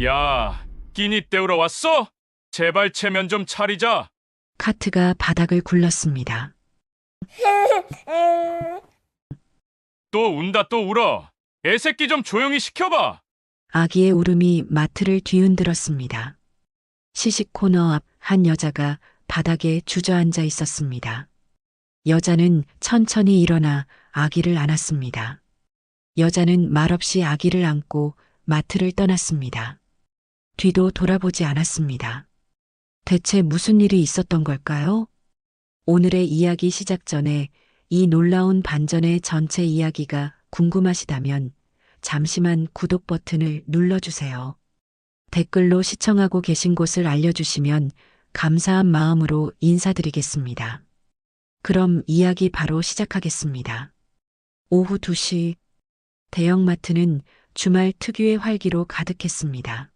야, 끼니 때우러 왔어? 제발 체면 좀 차리자. 카트가 바닥을 굴렀습니다. 또 운다 또 울어. 애새끼 좀 조용히 시켜봐. 아기의 울음이 마트를 뒤흔들었습니다. 시식 코너 앞 한 여자가 바닥에 주저앉아 있었습니다. 여자는 천천히 일어나 아기를 안았습니다. 여자는 말없이 아기를 안고 마트를 떠났습니다. 뒤도 돌아보지 않았습니다. 대체 무슨 일이 있었던 걸까요? 오늘의 이야기 시작 전에 이 놀라운 반전의 전체 이야기가 궁금하시다면 잠시만 구독 버튼을 눌러주세요. 댓글로 시청하고 계신 곳을 알려주시면 감사한 마음으로 인사드리겠습니다. 그럼 이야기 바로 시작하겠습니다. 오후 2시 대형마트는 주말 특유의 활기로 가득했습니다.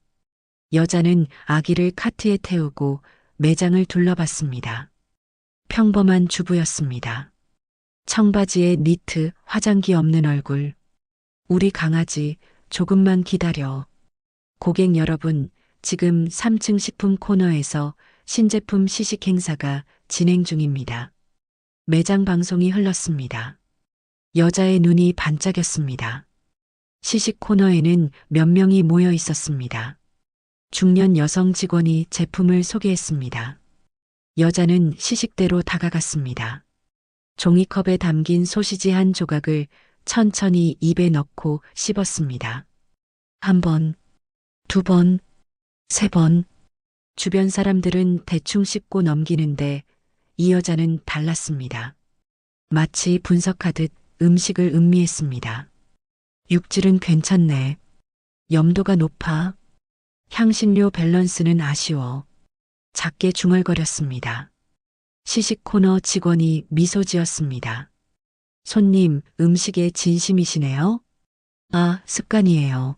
여자는 아기를 카트에 태우고 매장을 둘러봤습니다. 평범한 주부였습니다. 청바지에 니트, 화장기 없는 얼굴. 우리 강아지, 조금만 기다려. 고객 여러분, 지금 3층 식품 코너에서 신제품 시식 행사가 진행 중입니다. 매장 방송이 흘렀습니다. 여자의 눈이 반짝였습니다. 시식 코너에는 몇 명이 모여 있었습니다. 중년 여성 직원이 제품을 소개했습니다. 여자는 시식대로 다가갔습니다. 종이컵에 담긴 소시지 한 조각을 천천히 입에 넣고 씹었습니다. 한 번, 두 번, 세 번. 주변 사람들은 대충 씹고 넘기는데 이 여자는 달랐습니다. 마치 분석하듯 음식을 음미했습니다. 육질은 괜찮네. 염도가 높아. 향신료 밸런스는 아쉬워. 작게 중얼거렸습니다. 시식 코너 직원이 미소 지었습니다. 손님, 음식에 진심이시네요? 아, 습관이에요.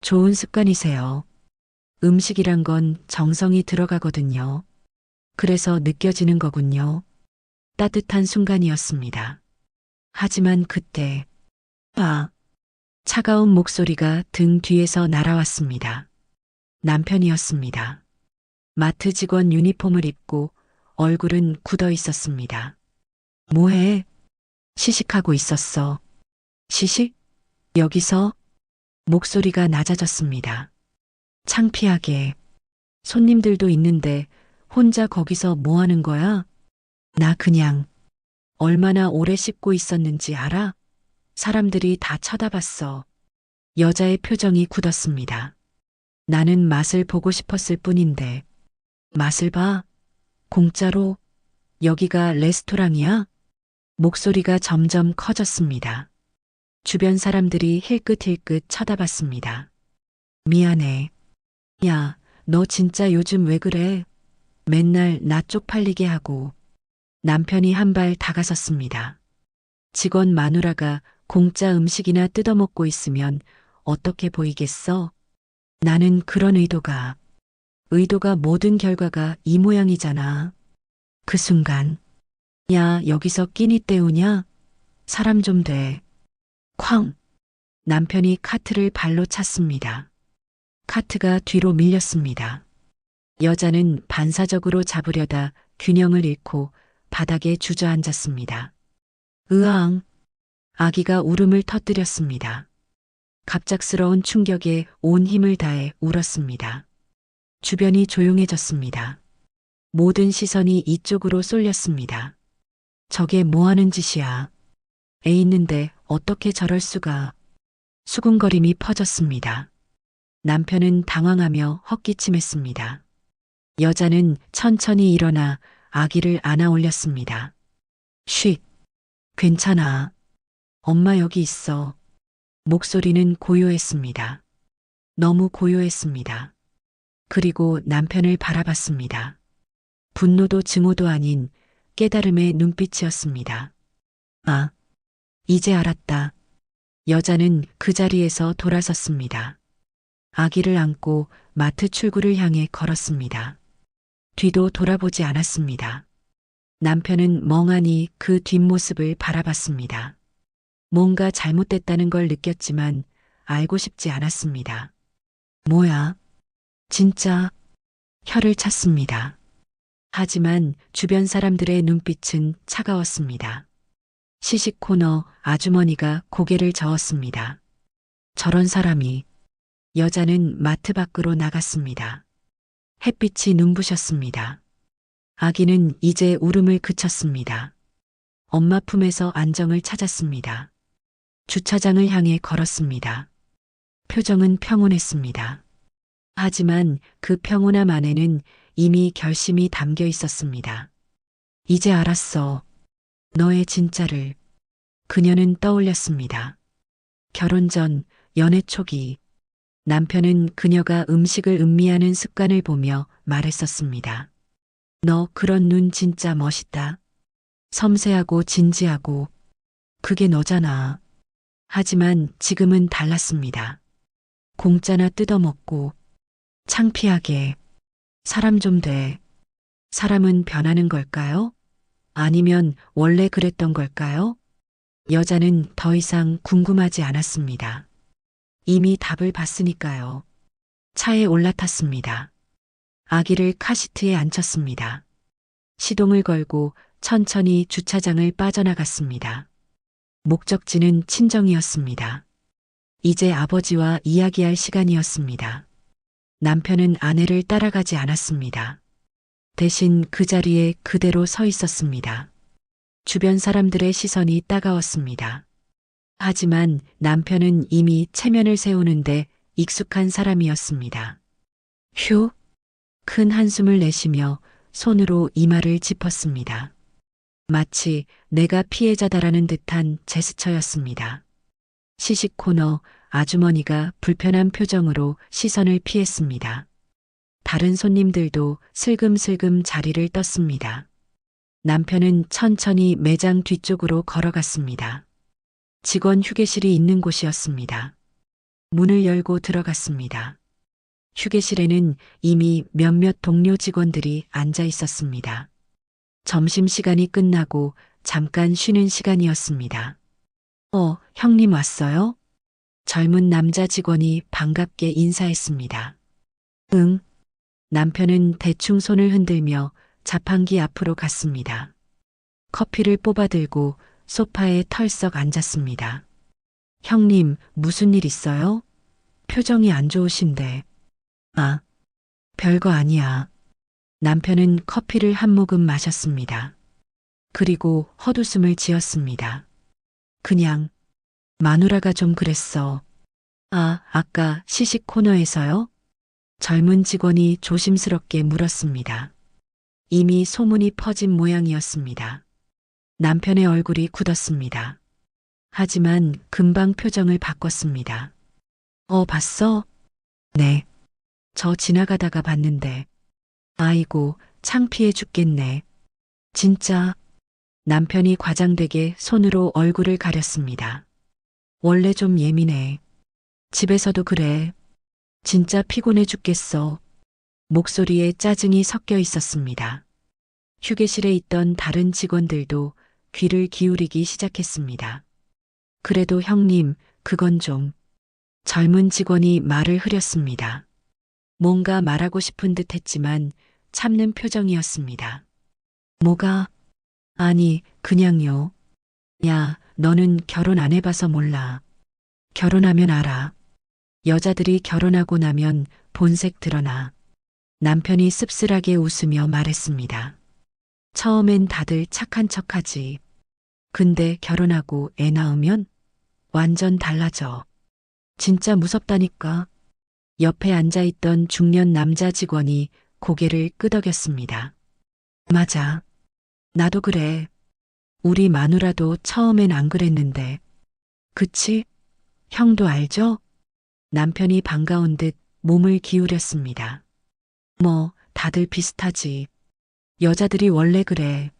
좋은 습관이세요. 음식이란 건 정성이 들어가거든요. 그래서 느껴지는 거군요. 따뜻한 순간이었습니다. 하지만 그때, 차가운 목소리가 등 뒤에서 날아왔습니다. 남편이었습니다. 마트 직원 유니폼을 입고 얼굴은 굳어 있었습니다. 뭐해? 시식하고 있었어. 시식? 여기서? 목소리가 낮아졌습니다. 창피하게. 손님들도 있는데 혼자 거기서 뭐 하는 거야? 나 그냥 얼마나 오래 씹고 있었는지 알아? 사람들이 다 쳐다봤어. 여자의 표정이 굳었습니다. 나는 맛을 보고 싶었을 뿐인데. 맛을 봐? 공짜로? 여기가 레스토랑이야? 목소리가 점점 커졌습니다. 주변 사람들이 힐끗힐끗 쳐다봤습니다. 미안해. 야, 너 진짜 요즘 왜 그래? 맨날 나 쪽팔리게 하고. 남편이 한 발 다가섰습니다. 직원 마누라가 공짜 음식이나 뜯어먹고 있으면 어떻게 보이겠어? 나는 그런 의도가 모든 결과가 이 모양이잖아. 그 순간, 야, 여기서 끼니 때우냐? 사람 좀 돼. 쾅! 남편이 카트를 발로 찼습니다. 카트가 뒤로 밀렸습니다. 여자는 반사적으로 잡으려다 균형을 잃고 바닥에 주저앉았습니다. 으앙! 아기가 울음을 터뜨렸습니다. 갑작스러운 충격에 온 힘을 다해 울었습니다. 주변이 조용해졌습니다. 모든 시선이 이쪽으로 쏠렸습니다. 저게 뭐 하는 짓이야? 애 있는데 어떻게 저럴 수가? 수군거림이 퍼졌습니다. 남편은 당황하며 헛기침했습니다. 여자는 천천히 일어나 아기를 안아 올렸습니다. 쉿! 괜찮아. 엄마 여기 있어. 목소리는 고요했습니다. 너무 고요했습니다. 그리고 남편을 바라봤습니다. 분노도 증오도 아닌 깨달음의 눈빛이었습니다. 아, 이제 알았다. 여자는 그 자리에서 돌아섰습니다. 아기를 안고 마트 출구를 향해 걸었습니다. 뒤도 돌아보지 않았습니다. 남편은 멍하니 그 뒷모습을 바라봤습니다. 뭔가 잘못됐다는 걸 느꼈지만 알고 싶지 않았습니다. 뭐야? 진짜 혀를 찼습니다. 하지만 주변 사람들의 눈빛은 차가웠습니다. 시식 코너 아주머니가 고개를 저었습니다. 저런 사람이. 여자는 마트 밖으로 나갔습니다. 햇빛이 눈부셨습니다. 아기는 이제 울음을 그쳤습니다. 엄마 품에서 안정을 찾았습니다. 주차장을 향해 걸었습니다. 표정은 평온했습니다. 하지만 그 평온함 안에는 이미 결심이 담겨 있었습니다. 이제 알았어. 너의 진짜를. 그녀는 떠올렸습니다. 결혼 전, 연애 초기, 남편은 그녀가 음식을 음미하는 습관을 보며 말했었습니다. 너 그런 눈 진짜 멋있다. 섬세하고 진지하고. 그게 너잖아. 하지만 지금은 달랐습니다. 공짜나 뜯어먹고, 창피하게. 사람 좀 돼. 사람은 변하는 걸까요? 아니면 원래 그랬던 걸까요? 여자는 더 이상 궁금하지 않았습니다. 이미 답을 봤으니까요. 차에 올라탔습니다. 아기를 카시트에 앉혔습니다. 시동을 걸고 천천히 주차장을 빠져나갔습니다. 목적지는 친정이었습니다. 이제 아버지와 이야기할 시간이었습니다. 남편은 아내를 따라가지 않았습니다. 대신 그 자리에 그대로 서 있었습니다. 주변 사람들의 시선이 따가웠습니다. 하지만 남편은 이미 체면을 세우는데 익숙한 사람이었습니다. 휴, 큰 한숨을 내쉬며 손으로 이마를 짚었습니다. 마치 내가 피해자다라는 듯한 제스처였습니다. 시식 코너 아주머니가 불편한 표정으로 시선을 피했습니다. 다른 손님들도 슬금슬금 자리를 떴습니다. 남편은 천천히 매장 뒤쪽으로 걸어갔습니다. 직원 휴게실이 있는 곳이었습니다. 문을 열고 들어갔습니다. 휴게실에는 이미 몇몇 동료 직원들이 앉아 있었습니다. 점심시간이 끝나고 잠깐 쉬는 시간이었습니다. 형님 왔어요? 젊은 남자 직원이 반갑게 인사했습니다. 응. 남편은 대충 손을 흔들며 자판기 앞으로 갔습니다. 커피를 뽑아들고 소파에 털썩 앉았습니다. 형님, 무슨 일 있어요? 표정이 안 좋으신데. 아, 별거 아니야. 남편은 커피를 한 모금 마셨습니다. 그리고 헛웃음을 지었습니다. 그냥, 마누라가 좀 그랬어. 아까 시식 코너에서요? 젊은 직원이 조심스럽게 물었습니다. 이미 소문이 퍼진 모양이었습니다. 남편의 얼굴이 굳었습니다. 하지만 금방 표정을 바꿨습니다. 봤어? 네. 저 지나가다가 봤는데. 아이고, 창피해 죽겠네. 진짜. 남편이 과장되게 손으로 얼굴을 가렸습니다. 원래 좀 예민해. 집에서도 그래. 진짜 피곤해 죽겠어. 목소리에 짜증이 섞여 있었습니다. 휴게실에 있던 다른 직원들도 귀를 기울이기 시작했습니다. 그래도 형님, 그건 좀. 젊은 직원이 말을 흐렸습니다. 뭔가 말하고 싶은 듯 했지만 참는 표정이었습니다. 뭐가? 아니, 그냥요. 야, 너는 결혼 안 해봐서 몰라. 결혼하면 알아. 여자들이 결혼하고 나면 본색 드러나. 남편이 씁쓸하게 웃으며 말했습니다. 처음엔 다들 착한 척하지. 근데 결혼하고 애 낳으면 완전 달라져. 진짜 무섭다니까. 옆에 앉아있던 중년 남자 직원이 고개를 끄덕였습니다. 맞아. 나도 그래. 우리 마누라도 처음엔 안 그랬는데. 그치? 형도 알죠? 남편이 반가운 듯 몸을 기울였습니다. 뭐, 다들 비슷하지. 여자들이 원래 그래.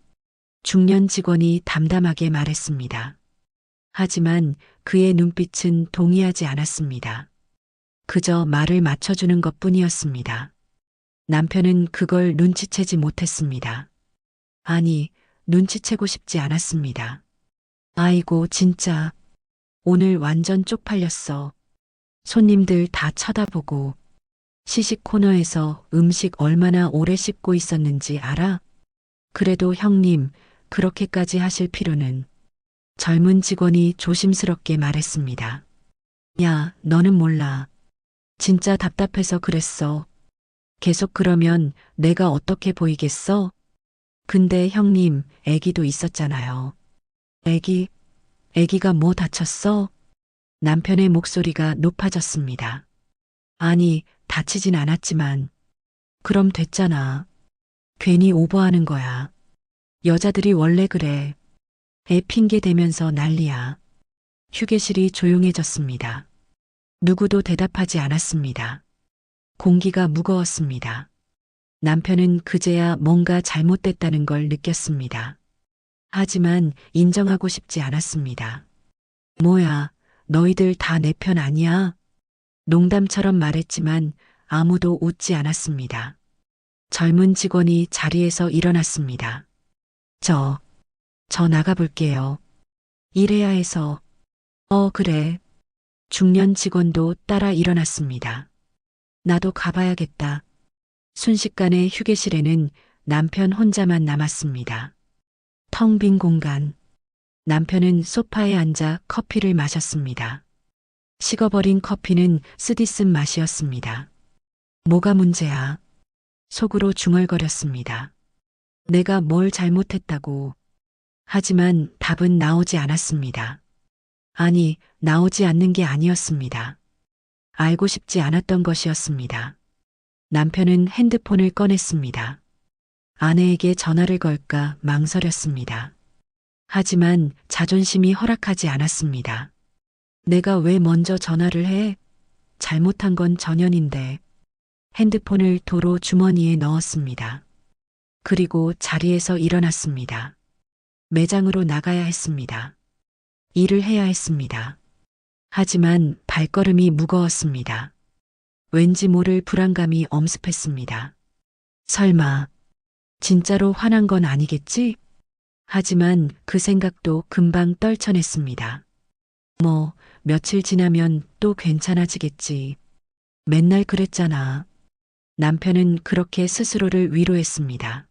중년 직원이 담담하게 말했습니다. 하지만 그의 눈빛은 동의하지 않았습니다. 그저 말을 맞춰주는 것 뿐이었습니다. 남편은 그걸 눈치채지 못했습니다. 아니, 눈치채고 싶지 않았습니다. 아이고, 진짜. 오늘 완전 쪽팔렸어. 손님들 다 쳐다보고. 시식 코너에서 음식 얼마나 오래 씹고 있었는지 알아? 그래도 형님, 그렇게까지 하실 필요는. 젊은 직원이 조심스럽게 말했습니다. 야, 너는 몰라. 진짜 답답해서 그랬어. 계속 그러면 내가 어떻게 보이겠어? 근데 형님, 애기도 있었잖아요. 애기, 애기가 뭐 다쳤어? 남편의 목소리가 높아졌습니다. 아니, 다치진 않았지만. 그럼 됐잖아. 괜히 오버하는 거야. 여자들이 원래 그래. 애 핑계 대면서 난리야. 휴게실이 조용해졌습니다. 누구도 대답하지 않았습니다. 공기가 무거웠습니다. 남편은 그제야 뭔가 잘못됐다는 걸 느꼈습니다. 하지만 인정하고 싶지 않았습니다. 뭐야, 너희들 다 내 편 아니야? 농담처럼 말했지만 아무도 웃지 않았습니다. 젊은 직원이 자리에서 일어났습니다. 저, 저 나가볼게요. 일해야 해서. 그래. 중년 직원도 따라 일어났습니다. 나도 가봐야겠다. 순식간에 휴게실에는 남편 혼자만 남았습니다. 텅 빈 공간. 남편은 소파에 앉아 커피를 마셨습니다. 식어버린 커피는 쓰디쓴 맛이었습니다. 뭐가 문제야? 속으로 중얼거렸습니다. 내가 뭘 잘못했다고. 하지만 답은 나오지 않았습니다. 아니, 나오지 않는 게 아니었습니다. 알고 싶지 않았던 것이었습니다. 남편은 핸드폰을 꺼냈습니다. 아내에게 전화를 걸까 망설였습니다. 하지만 자존심이 허락하지 않았습니다. 내가 왜 먼저 전화를 해? 잘못한 건 전현인데. 핸드폰을 도로 주머니에 넣었습니다. 그리고 자리에서 일어났습니다. 매장으로 나가야 했습니다. 일을 해야 했습니다. 하지만 발걸음이 무거웠습니다. 왠지 모를 불안감이 엄습했습니다. 설마, 진짜로 화난 건 아니겠지? 하지만 그 생각도 금방 떨쳐냈습니다. 뭐, 며칠 지나면 또 괜찮아지겠지. 맨날 그랬잖아. 남편은 그렇게 스스로를 위로했습니다.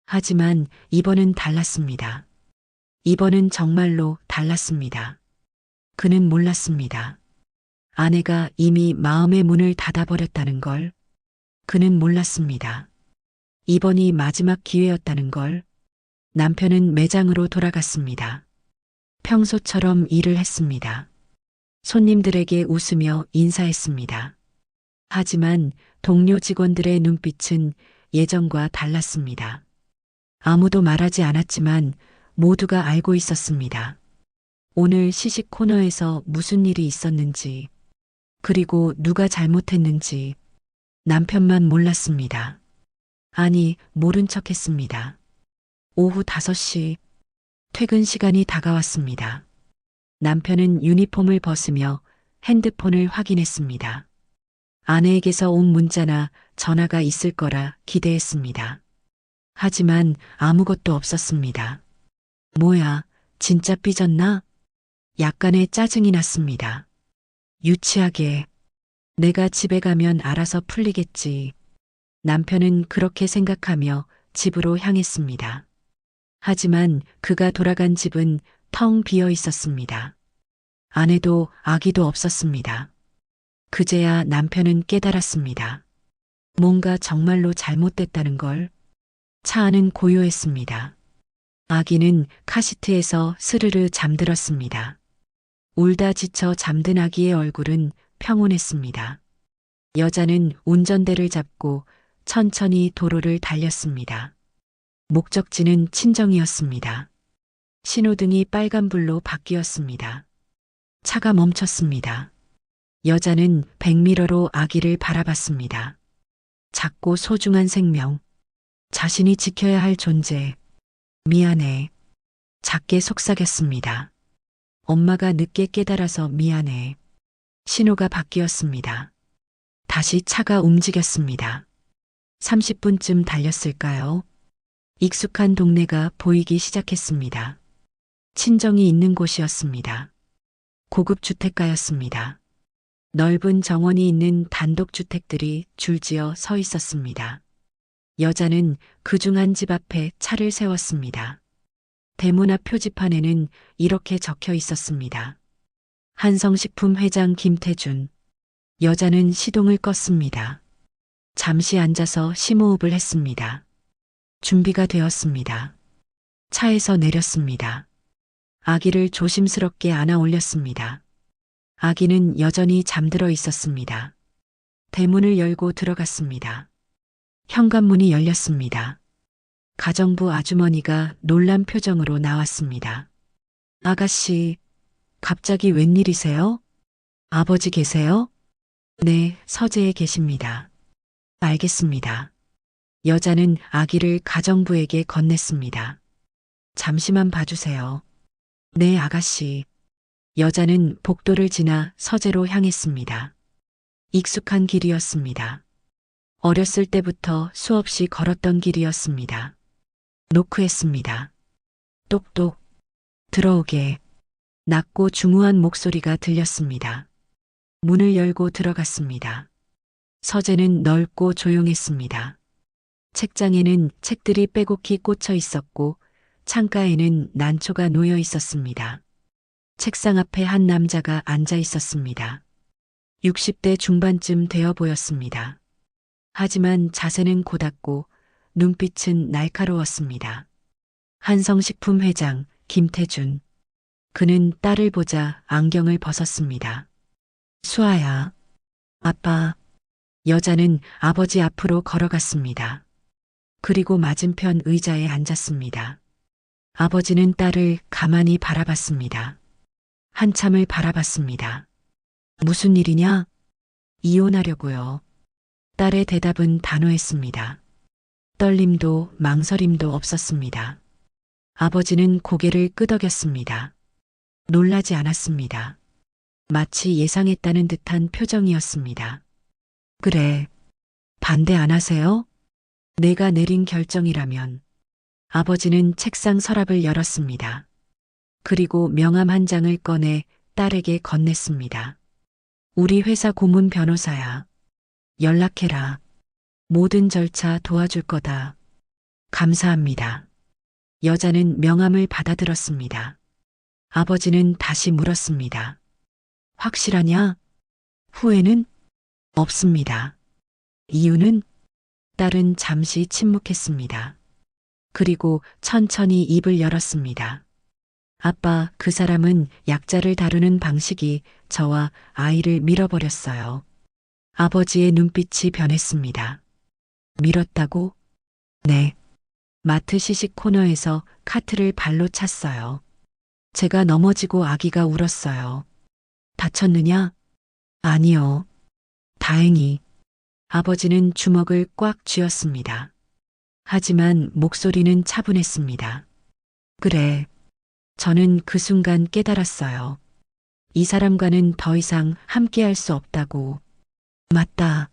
하지만 이번은 달랐습니다. 이번은 정말로 달랐습니다. 그는 몰랐습니다. 아내가 이미 마음의 문을 닫아버렸다는 걸. 그는 몰랐습니다. 이번이 마지막 기회였다는 걸. 남편은 매장으로 돌아갔습니다. 평소처럼 일을 했습니다. 손님들에게 웃으며 인사했습니다. 하지만 동료 직원들의 눈빛은 예전과 달랐습니다. 아무도 말하지 않았지만 모두가 알고 있었습니다. 오늘 시식 코너에서 무슨 일이 있었는지, 그리고 누가 잘못했는지 남편만 몰랐습니다. 아니, 모른 척 했습니다. 오후 5시, 퇴근 시간이 다가왔습니다. 남편은 유니폼을 벗으며 핸드폰을 확인했습니다. 아내에게서 온 문자나 전화가 있을 거라 기대했습니다. 하지만 아무것도 없었습니다. 뭐야, 진짜 삐졌나? 약간의 짜증이 났습니다. 유치하게. 내가 집에 가면 알아서 풀리겠지. 남편은 그렇게 생각하며 집으로 향했습니다. 하지만 그가 돌아간 집은 텅 비어 있었습니다. 아내도 아기도 없었습니다. 그제야 남편은 깨달았습니다. 뭔가 정말로 잘못됐다는 걸. 차 안은 고요했습니다. 아기는 카시트에서 스르르 잠들었습니다. 울다 지쳐 잠든 아기의 얼굴은 평온했습니다. 여자는 운전대를 잡고 천천히 도로를 달렸습니다. 목적지는 친정이었습니다. 신호등이 빨간불로 바뀌었습니다. 차가 멈췄습니다. 여자는 백미러로 아기를 바라봤습니다. 작고 소중한 생명. 자신이 지켜야 할 존재. 미안해. 작게 속삭였습니다. 엄마가 늦게 깨달아서 미안해. 신호가 바뀌었습니다. 다시 차가 움직였습니다. 30분쯤 달렸을까요? 익숙한 동네가 보이기 시작했습니다. 친정이 있는 곳이었습니다. 고급 주택가였습니다. 넓은 정원이 있는 단독주택들이 줄지어 서 있었습니다. 여자는 그중 한 집 앞에 차를 세웠습니다. 대문 앞 표지판에는 이렇게 적혀 있었습니다. 한성식품 회장 김태준. 여자는 시동을 껐습니다. 잠시 앉아서 심호흡을 했습니다. 준비가 되었습니다. 차에서 내렸습니다. 아기를 조심스럽게 안아 올렸습니다. 아기는 여전히 잠들어 있었습니다. 대문을 열고 들어갔습니다. 현관문이 열렸습니다. 가정부 아주머니가 놀란 표정으로 나왔습니다. 아가씨, 갑자기 웬일이세요? 아버지 계세요? 네, 서재에 계십니다. 알겠습니다. 여자는 아기를 가정부에게 건넸습니다. 잠시만 봐주세요. 네, 아가씨. 여자는 복도를 지나 서재로 향했습니다. 익숙한 길이었습니다. 어렸을 때부터 수없이 걸었던 길이었습니다. 노크했습니다. 똑똑. 들어오게. 낮고 중후한 목소리가 들렸습니다. 문을 열고 들어갔습니다. 서재는 넓고 조용했습니다. 책장에는 책들이 빼곡히 꽂혀 있었고 창가에는 난초가 놓여 있었습니다. 책상 앞에 한 남자가 앉아 있었습니다. 60대 중반쯤 되어 보였습니다. 하지만 자세는 고닫고 눈빛은 날카로웠습니다. 한성식품 회장 김태준. 그는 딸을 보자 안경을 벗었습니다. 수아야. 아빠. 여자는 아버지 앞으로 걸어갔습니다. 그리고 맞은편 의자에 앉았습니다. 아버지는 딸을 가만히 바라봤습니다. 한참을 바라봤습니다. 무슨 일이냐? 이혼하려고요. 딸의 대답은 단호했습니다. 떨림도 망설임도 없었습니다. 아버지는 고개를 끄덕였습니다. 놀라지 않았습니다. 마치 예상했다는 듯한 표정이었습니다. 그래. 반대 안 하세요? 내가 내린 결정이라면. 아버지는 책상 서랍을 열었습니다. 그리고 명함 한 장을 꺼내 딸에게 건넸습니다. 우리 회사 고문 변호사야. 연락해라. 모든 절차 도와줄 거다. 감사합니다. 여자는 명함을 받아들었습니다. 아버지는 다시 물었습니다. 확실하냐? 후회는? 없습니다. 이유는? 딸은 잠시 침묵했습니다. 그리고 천천히 입을 열었습니다. 아빠, 그 사람은 약자를 다루는 방식이 저와 아이를 밀어버렸어요. 아버지의 눈빛이 변했습니다. 밀었다고? 네. 마트 시식 코너에서 카트를 발로 찼어요. 제가 넘어지고 아기가 울었어요. 다쳤느냐? 아니요. 다행히. 아버지는 주먹을 꽉 쥐었습니다. 하지만 목소리는 차분했습니다. 그래. 저는 그 순간 깨달았어요. 이 사람과는 더 이상 함께할 수 없다고. 맞다.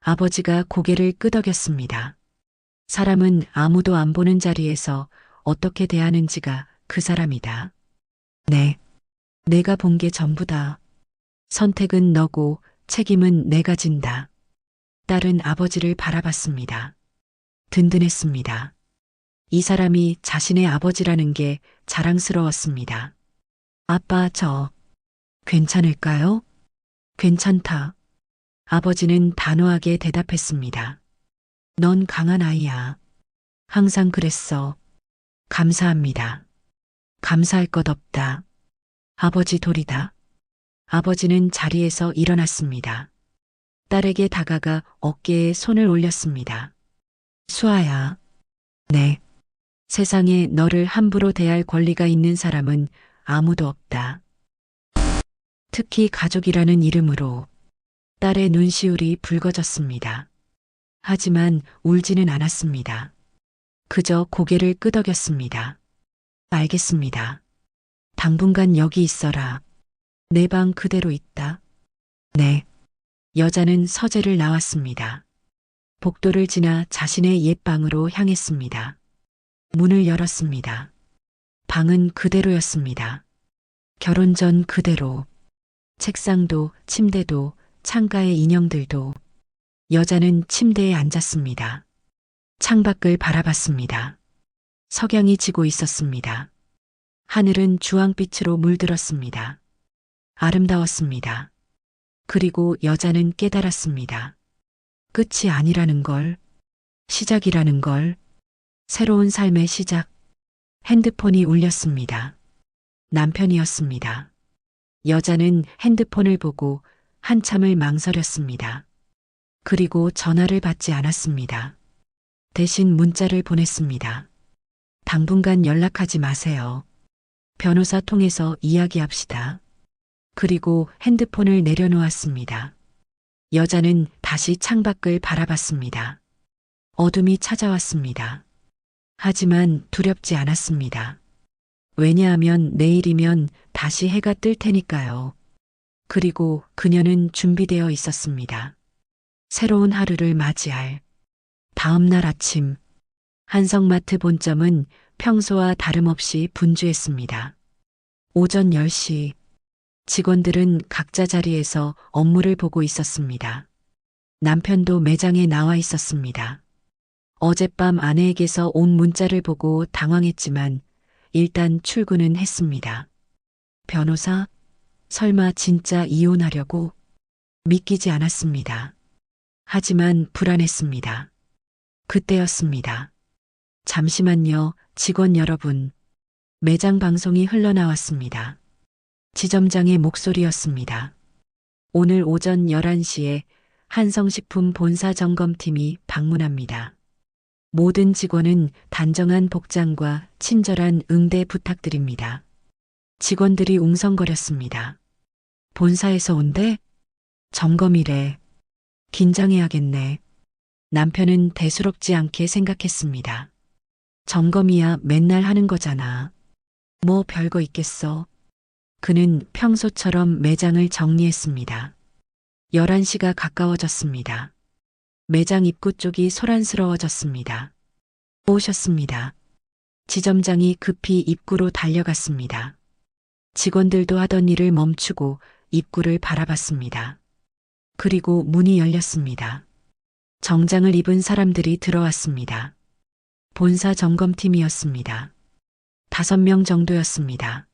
아버지가 고개를 끄덕였습니다. 사람은 아무도 안 보는 자리에서 어떻게 대하는지가 그 사람이다. 네. 내가 본 게 전부다. 선택은 너고 책임은 내가 진다. 딸은 아버지를 바라봤습니다. 든든했습니다. 이 사람이 자신의 아버지라는 게 자랑스러웠습니다. 아빠, 저 괜찮을까요? 괜찮다. 아버지는 단호하게 대답했습니다. 넌 강한 아이야. 항상 그랬어. 감사합니다. 감사할 것 없다. 아버지 돌이다. 아버지는 자리에서 일어났습니다. 딸에게 다가가 어깨에 손을 올렸습니다. 수아야. 네. 세상에 너를 함부로 대할 권리가 있는 사람은 아무도 없다. 특히 가족이라는 이름으로. 딸의 눈시울이 붉어졌습니다. 하지만 울지는 않았습니다. 그저 고개를 끄덕였습니다. 알겠습니다. 당분간 여기 있어라. 내 방 그대로 있다. 네. 여자는 서재를 나왔습니다. 복도를 지나 자신의 옛 방으로 향했습니다. 문을 열었습니다. 방은 그대로였습니다. 결혼 전 그대로. 책상도, 침대도, 창가의 인형들도. 여자는 침대에 앉았습니다. 창밖을 바라봤습니다. 석양이 지고 있었습니다. 하늘은 주황빛으로 물들었습니다. 아름다웠습니다. 그리고 여자는 깨달았습니다. 끝이 아니라는 걸, 시작이라는 걸, 새로운 삶의 시작. 핸드폰이 울렸습니다. 남편이었습니다. 여자는 핸드폰을 보고 한참을 망설였습니다. 그리고 전화를 받지 않았습니다. 대신 문자를 보냈습니다. 당분간 연락하지 마세요. 변호사 통해서 이야기합시다. 그리고 핸드폰을 내려놓았습니다. 여자는 다시 창밖을 바라봤습니다. 어둠이 찾아왔습니다. 하지만 두렵지 않았습니다. 왜냐하면 내일이면 다시 해가 뜰 테니까요. 그리고 그녀는 준비되어 있었습니다. 새로운 하루를 맞이할. 다음 날 아침, 한성마트 본점은 평소와 다름없이 분주했습니다. 오전 10시, 직원들은 각자 자리에서 업무를 보고 있었습니다. 남편도 매장에 나와 있었습니다. 어젯밤 아내에게서 온 문자를 보고 당황했지만 일단 출근은 했습니다. 변호사? 설마 진짜 이혼하려고? 믿기지 않았습니다. 하지만 불안했습니다. 그때였습니다. 잠시만요, 직원 여러분. 매장 방송이 흘러나왔습니다. 지점장의 목소리였습니다. 오늘 오전 11시에 한성식품 본사 점검팀이 방문합니다. 모든 직원은 단정한 복장과 친절한 응대 부탁드립니다. 직원들이 웅성거렸습니다. 본사에서 온대? 점검이래. 긴장해야겠네. 남편은 대수롭지 않게 생각했습니다. 점검이야 맨날 하는 거잖아. 뭐 별거 있겠어. 그는 평소처럼 매장을 정리했습니다. 11시가 가까워졌습니다. 매장 입구 쪽이 소란스러워졌습니다. 오셨습니다. 지점장이 급히 입구로 달려갔습니다. 직원들도 하던 일을 멈추고 입구를 바라봤습니다. 그리고 문이 열렸습니다. 정장을 입은 사람들이 들어왔습니다. 본사 점검팀이었습니다. 5명 정도였습니다.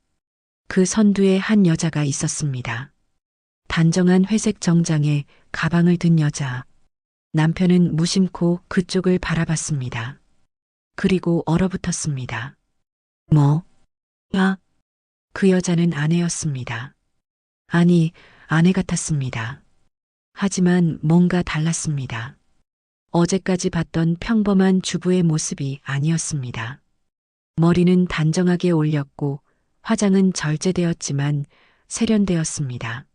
그 선두에 한 여자가 있었습니다. 단정한 회색 정장에 가방을 든 여자. 남편은 무심코 그쪽을 바라봤습니다. 그리고 얼어붙었습니다. 뭐? 아? 그 여자는 아내였습니다. 아니, 아내 같았습니다. 하지만 뭔가 달랐습니다. 어제까지 봤던 평범한 주부의 모습이 아니었습니다. 머리는 단정하게 올렸고 화장은 절제되었지만 세련되었습니다.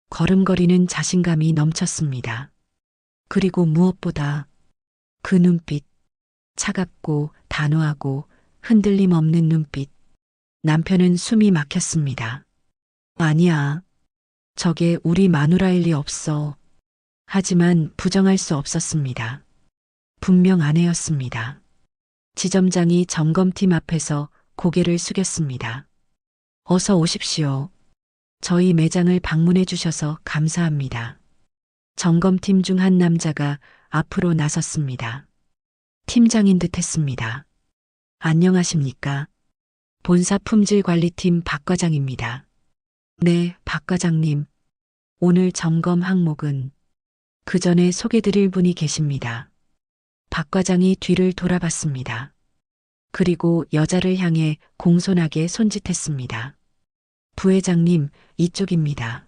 걸음걸이는 자신감이 넘쳤습니다. 그리고 무엇보다 그 눈빛, 차갑고 단호하고 흔들림 없는 눈빛. 남편은 숨이 막혔습니다. 아니야. 저게 우리 마누라일 리 없어. 하지만 부정할 수 없었습니다. 분명 아내였습니다. 지점장이 점검팀 앞에서 고개를 숙였습니다. 어서 오십시오. 저희 매장을 방문해 주셔서 감사합니다. 점검팀 중 한 남자가 앞으로 나섰습니다. 팀장인 듯 했습니다. 안녕하십니까? 본사 품질관리팀 박 과장입니다. 네, 박 과장님. 오늘 점검 항목은 그 전에 소개드릴 분이 계십니다. 박 과장이 뒤를 돌아봤습니다. 그리고 여자를 향해 공손하게 손짓했습니다. 부회장님, 이쪽입니다.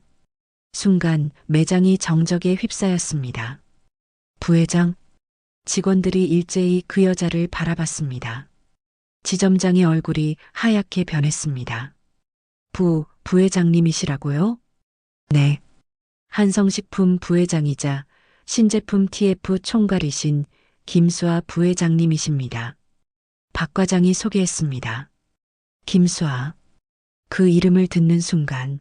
순간 매장이 정적에 휩싸였습니다. 부회장? 직원들이 일제히 그 여자를 바라봤습니다. 지점장의 얼굴이 하얗게 변했습니다. 부회장님이시라고요? 네. 한성식품 부회장이자 신제품 TF 총괄이신 김수아 부회장님이십니다. 박 과장이 소개했습니다. 김수아. 그 이름을 듣는 순간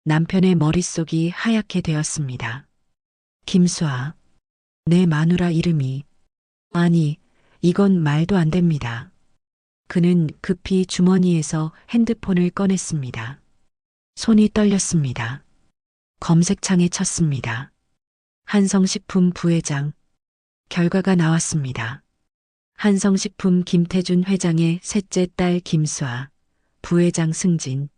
남편의 머릿속이 하얗게 되었습니다. 김수아. 내 마누라 이름이. 아니, 이건 말도 안 됩니다. 그는 급히 주머니에서 핸드폰을 꺼냈습니다. 손이 떨렸습니다. 검색창에 쳤습니다. 한성식품 부회장. 결과가 나왔습니다. 한성식품 김태준 회장의 셋째 딸 김수아, 부회장 승진.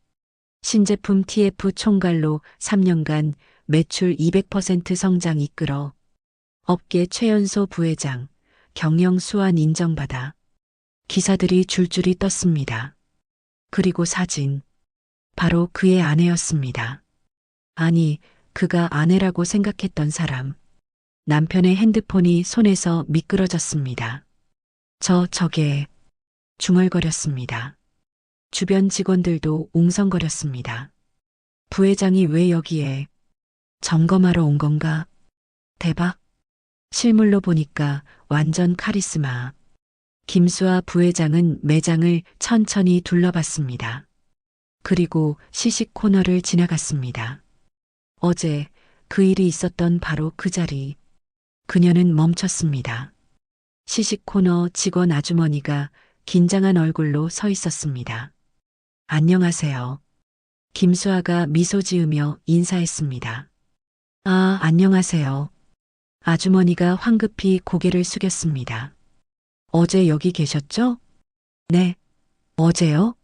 신제품 TF 총괄로 3년간 매출 200% 성장 이끌어 업계 최연소 부회장, 경영 수완 인정받아. 기사들이 줄줄이 떴습니다. 그리고 사진. 바로 그의 아내였습니다. 아니, 그가 아내라고 생각했던 사람. 남편의 핸드폰이 손에서 미끄러졌습니다. 저게 중얼거렸습니다. 주변 직원들도 웅성거렸습니다. 부회장이 왜 여기에 점검하러 온 건가? 대박. 실물로 보니까 완전 카리스마. 김수아 부회장은 매장을 천천히 둘러봤습니다. 그리고 시식 코너를 지나갔습니다. 어제 그 일이 있었던 바로 그 자리. 그녀는 멈췄습니다. 시식 코너 직원 아주머니가 긴장한 얼굴로 서 있었습니다. 안녕하세요. 김수아가 미소 지으며 인사했습니다. 아, 안녕하세요. 아주머니가 황급히 고개를 숙였습니다. 어제 여기 계셨죠? 네. 어제요?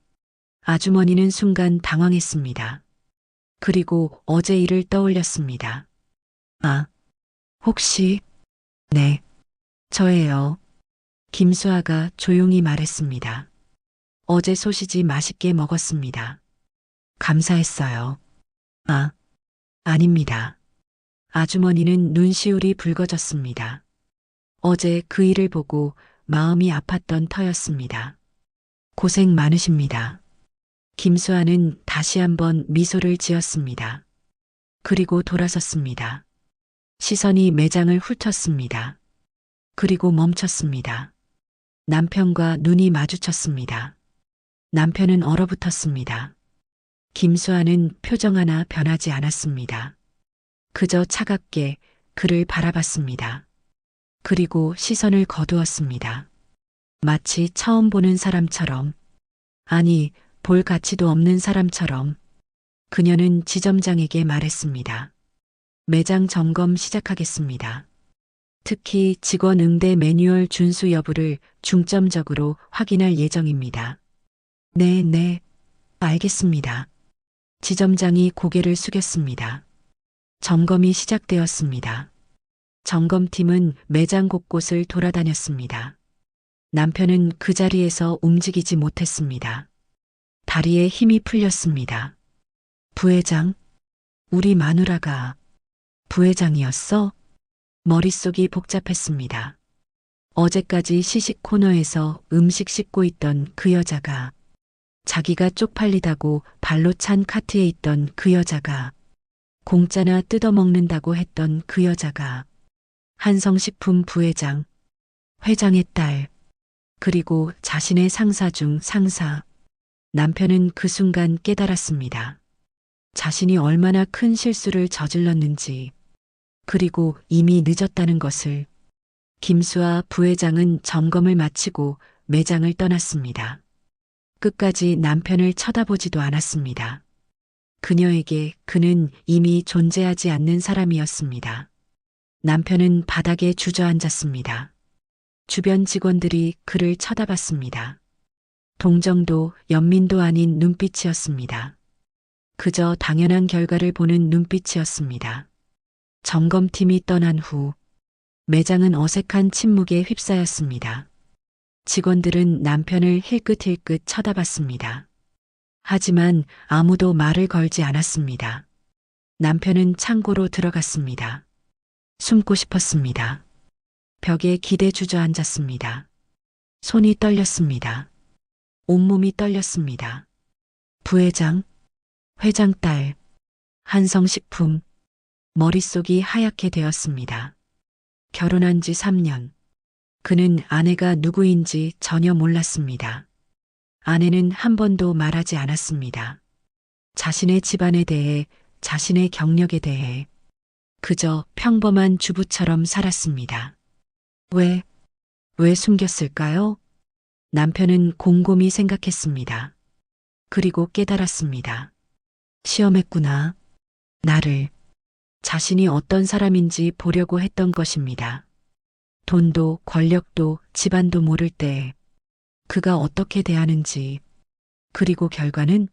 아주머니는 순간 당황했습니다. 그리고 어제 일을 떠올렸습니다. 아, 혹시, 네, 저예요. 김수아가 조용히 말했습니다. 어제 소시지 맛있게 먹었습니다. 감사했어요. 아, 아닙니다. 아주머니는 눈시울이 붉어졌습니다. 어제 그 일을 보고 마음이 아팠던 터였습니다. 고생 많으십니다. 김수아는 다시 한번 미소를 지었습니다. 그리고 돌아섰습니다. 시선이 매장을 훑었습니다. 그리고 멈췄습니다. 남편과 눈이 마주쳤습니다. 남편은 얼어붙었습니다. 김수아는 표정 하나 변하지 않았습니다. 그저 차갑게 그를 바라봤습니다. 그리고 시선을 거두었습니다. 마치 처음 보는 사람처럼, 아니, 볼 가치도 없는 사람처럼. 그녀는 지점장에게 말했습니다. 매장 점검 시작하겠습니다. 특히 직원 응대 매뉴얼 준수 여부를 중점적으로 확인할 예정입니다. 네, 알겠습니다. 지점장이 고개를 숙였습니다. 점검이 시작되었습니다. 점검팀은 매장 곳곳을 돌아다녔습니다. 남편은 그 자리에서 움직이지 못했습니다. 다리에 힘이 풀렸습니다. 부회장, 우리 마누라가 부회장이었어? 머릿속이 복잡했습니다. 어제까지 시식 코너에서 음식 씻고 있던 그 여자가, 자기가 쪽팔리다고 발로 찬 카트에 있던 그 여자가, 공짜나 뜯어먹는다고 했던 그 여자가, 한성식품 부회장, 회장의 딸, 그리고 자신의 상사 중 상사. 남편은 그 순간 깨달았습니다. 자신이 얼마나 큰 실수를 저질렀는지, 그리고 이미 늦었다는 것을. 김수아 부회장은 점검을 마치고 매장을 떠났습니다. 끝까지 남편을 쳐다보지도 않았습니다. 그녀에게 그는 이미 존재하지 않는 사람이었습니다. 남편은 바닥에 주저앉았습니다. 주변 직원들이 그를 쳐다봤습니다. 동정도 연민도 아닌 눈빛이었습니다. 그저 당연한 결과를 보는 눈빛이었습니다. 점검팀이 떠난 후 매장은 어색한 침묵에 휩싸였습니다. 직원들은 남편을 힐끗힐끗 쳐다봤습니다. 하지만 아무도 말을 걸지 않았습니다. 남편은 창고로 들어갔습니다. 숨고 싶었습니다. 벽에 기대 주저앉았습니다. 손이 떨렸습니다. 온몸이 떨렸습니다. 부회장, 회장 딸, 한성식품. 머릿속이 하얗게 되었습니다. 결혼한 지 3년. 그는 아내가 누구인지 전혀 몰랐습니다. 아내는 한 번도 말하지 않았습니다. 자신의 집안에 대해, 자신의 경력에 대해 그저 평범한 주부처럼 살았습니다. 왜 숨겼을까요? 남편은 곰곰이 생각했습니다. 그리고 깨달았습니다. 시험했구나. 나를. 자신이 어떤 사람인지 보려고 했던 것입니다. 돈도 권력도 집안도 모를 때 그가 어떻게 대하는지, 그리고 결과는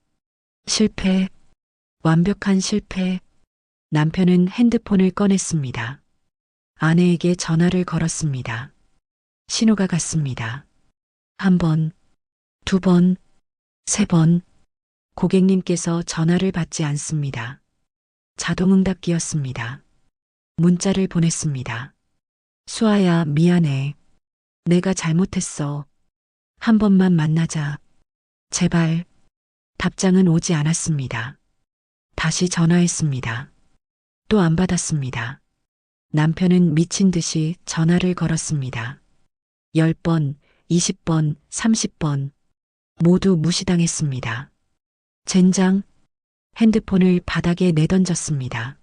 실패, 완벽한 실패. 남편은 핸드폰을 꺼냈습니다. 아내에게 전화를 걸었습니다. 신호가 갔습니다. 한 번, 두 번, 세 번. 고객님께서 전화를 받지 않습니다. 자동응답기였습니다. 문자를 보냈습니다. 수아야, 미안해. 내가 잘못했어. 한 번만 만나자. 제발. 답장은 오지 않았습니다. 다시 전화했습니다. 또 안 받았습니다. 남편은 미친 듯이 전화를 걸었습니다. 10번, 20번, 30번. 모두 무시당했습니다. 젠장. 핸드폰을 바닥에 내던졌습니다.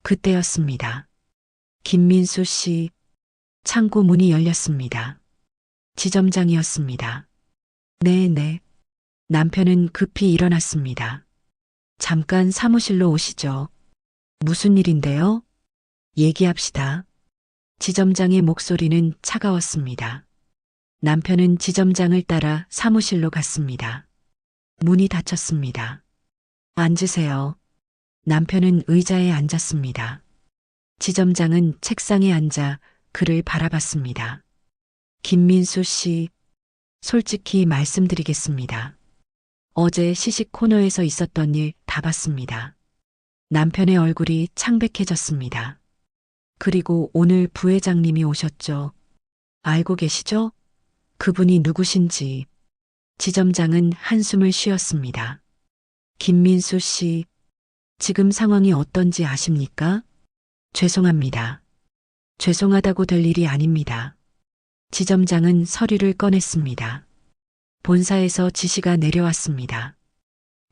그때였습니다. 김민수 씨. 창고 문이 열렸습니다. 지점장이었습니다. 네. 남편은 급히 일어났습니다. 잠깐 사무실로 오시죠. 무슨 일인데요? 얘기합시다. 지점장의 목소리는 차가웠습니다. 남편은 지점장을 따라 사무실로 갔습니다. 문이 닫혔습니다. 앉으세요. 남편은 의자에 앉았습니다. 지점장은 책상에 앉아 그를 바라봤습니다. 김민수 씨, 솔직히 말씀드리겠습니다. 어제 시식 코너에서 있었던 일 다 봤습니다. 남편의 얼굴이 창백해졌습니다. 그리고 오늘 부회장님이 오셨죠? 알고 계시죠? 그분이 누구신지. 지점장은 한숨을 쉬었습니다. 김민수 씨, 지금 상황이 어떤지 아십니까? 죄송합니다. 죄송하다고 될 일이 아닙니다. 지점장은 서류를 꺼냈습니다. 본사에서 지시가 내려왔습니다.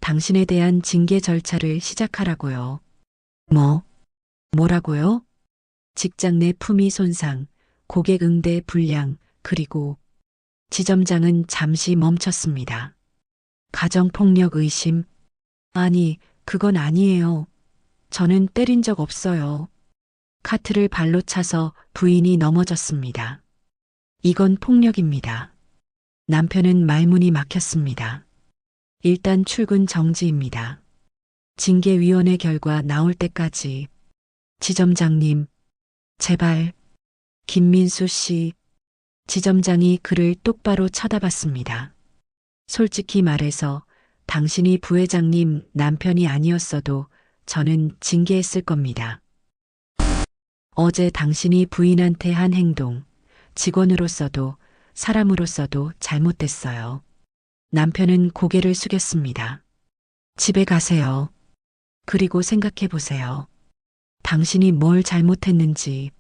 당신에 대한 징계 절차를 시작하라고요. 뭐라고요? 직장 내 품위 손상, 고객 응대 불량, 그리고 지점장은 잠시 멈췄습니다. 가정폭력 의심? 아니, 그건 아니에요. 저는 때린 적 없어요. 카트를 발로 차서 부인이 넘어졌습니다. 이건 폭력입니다. 남편은 말문이 막혔습니다. 일단 출근 정지입니다. 징계위원회 결과 나올 때까지. 지점장님, 제발. 김민수 씨. 지점장이 그를 똑바로 쳐다봤습니다. 솔직히 말해서 당신이 부회장님 남편이 아니었어도 저는 징계했을 겁니다. 어제 당신이 부인한테 한 행동, 직원으로서도 사람으로서도 잘못됐어요. 남편은 고개를 숙였습니다. 집에 가세요. 그리고 생각해 보세요. 당신이 뭘 잘못했는지.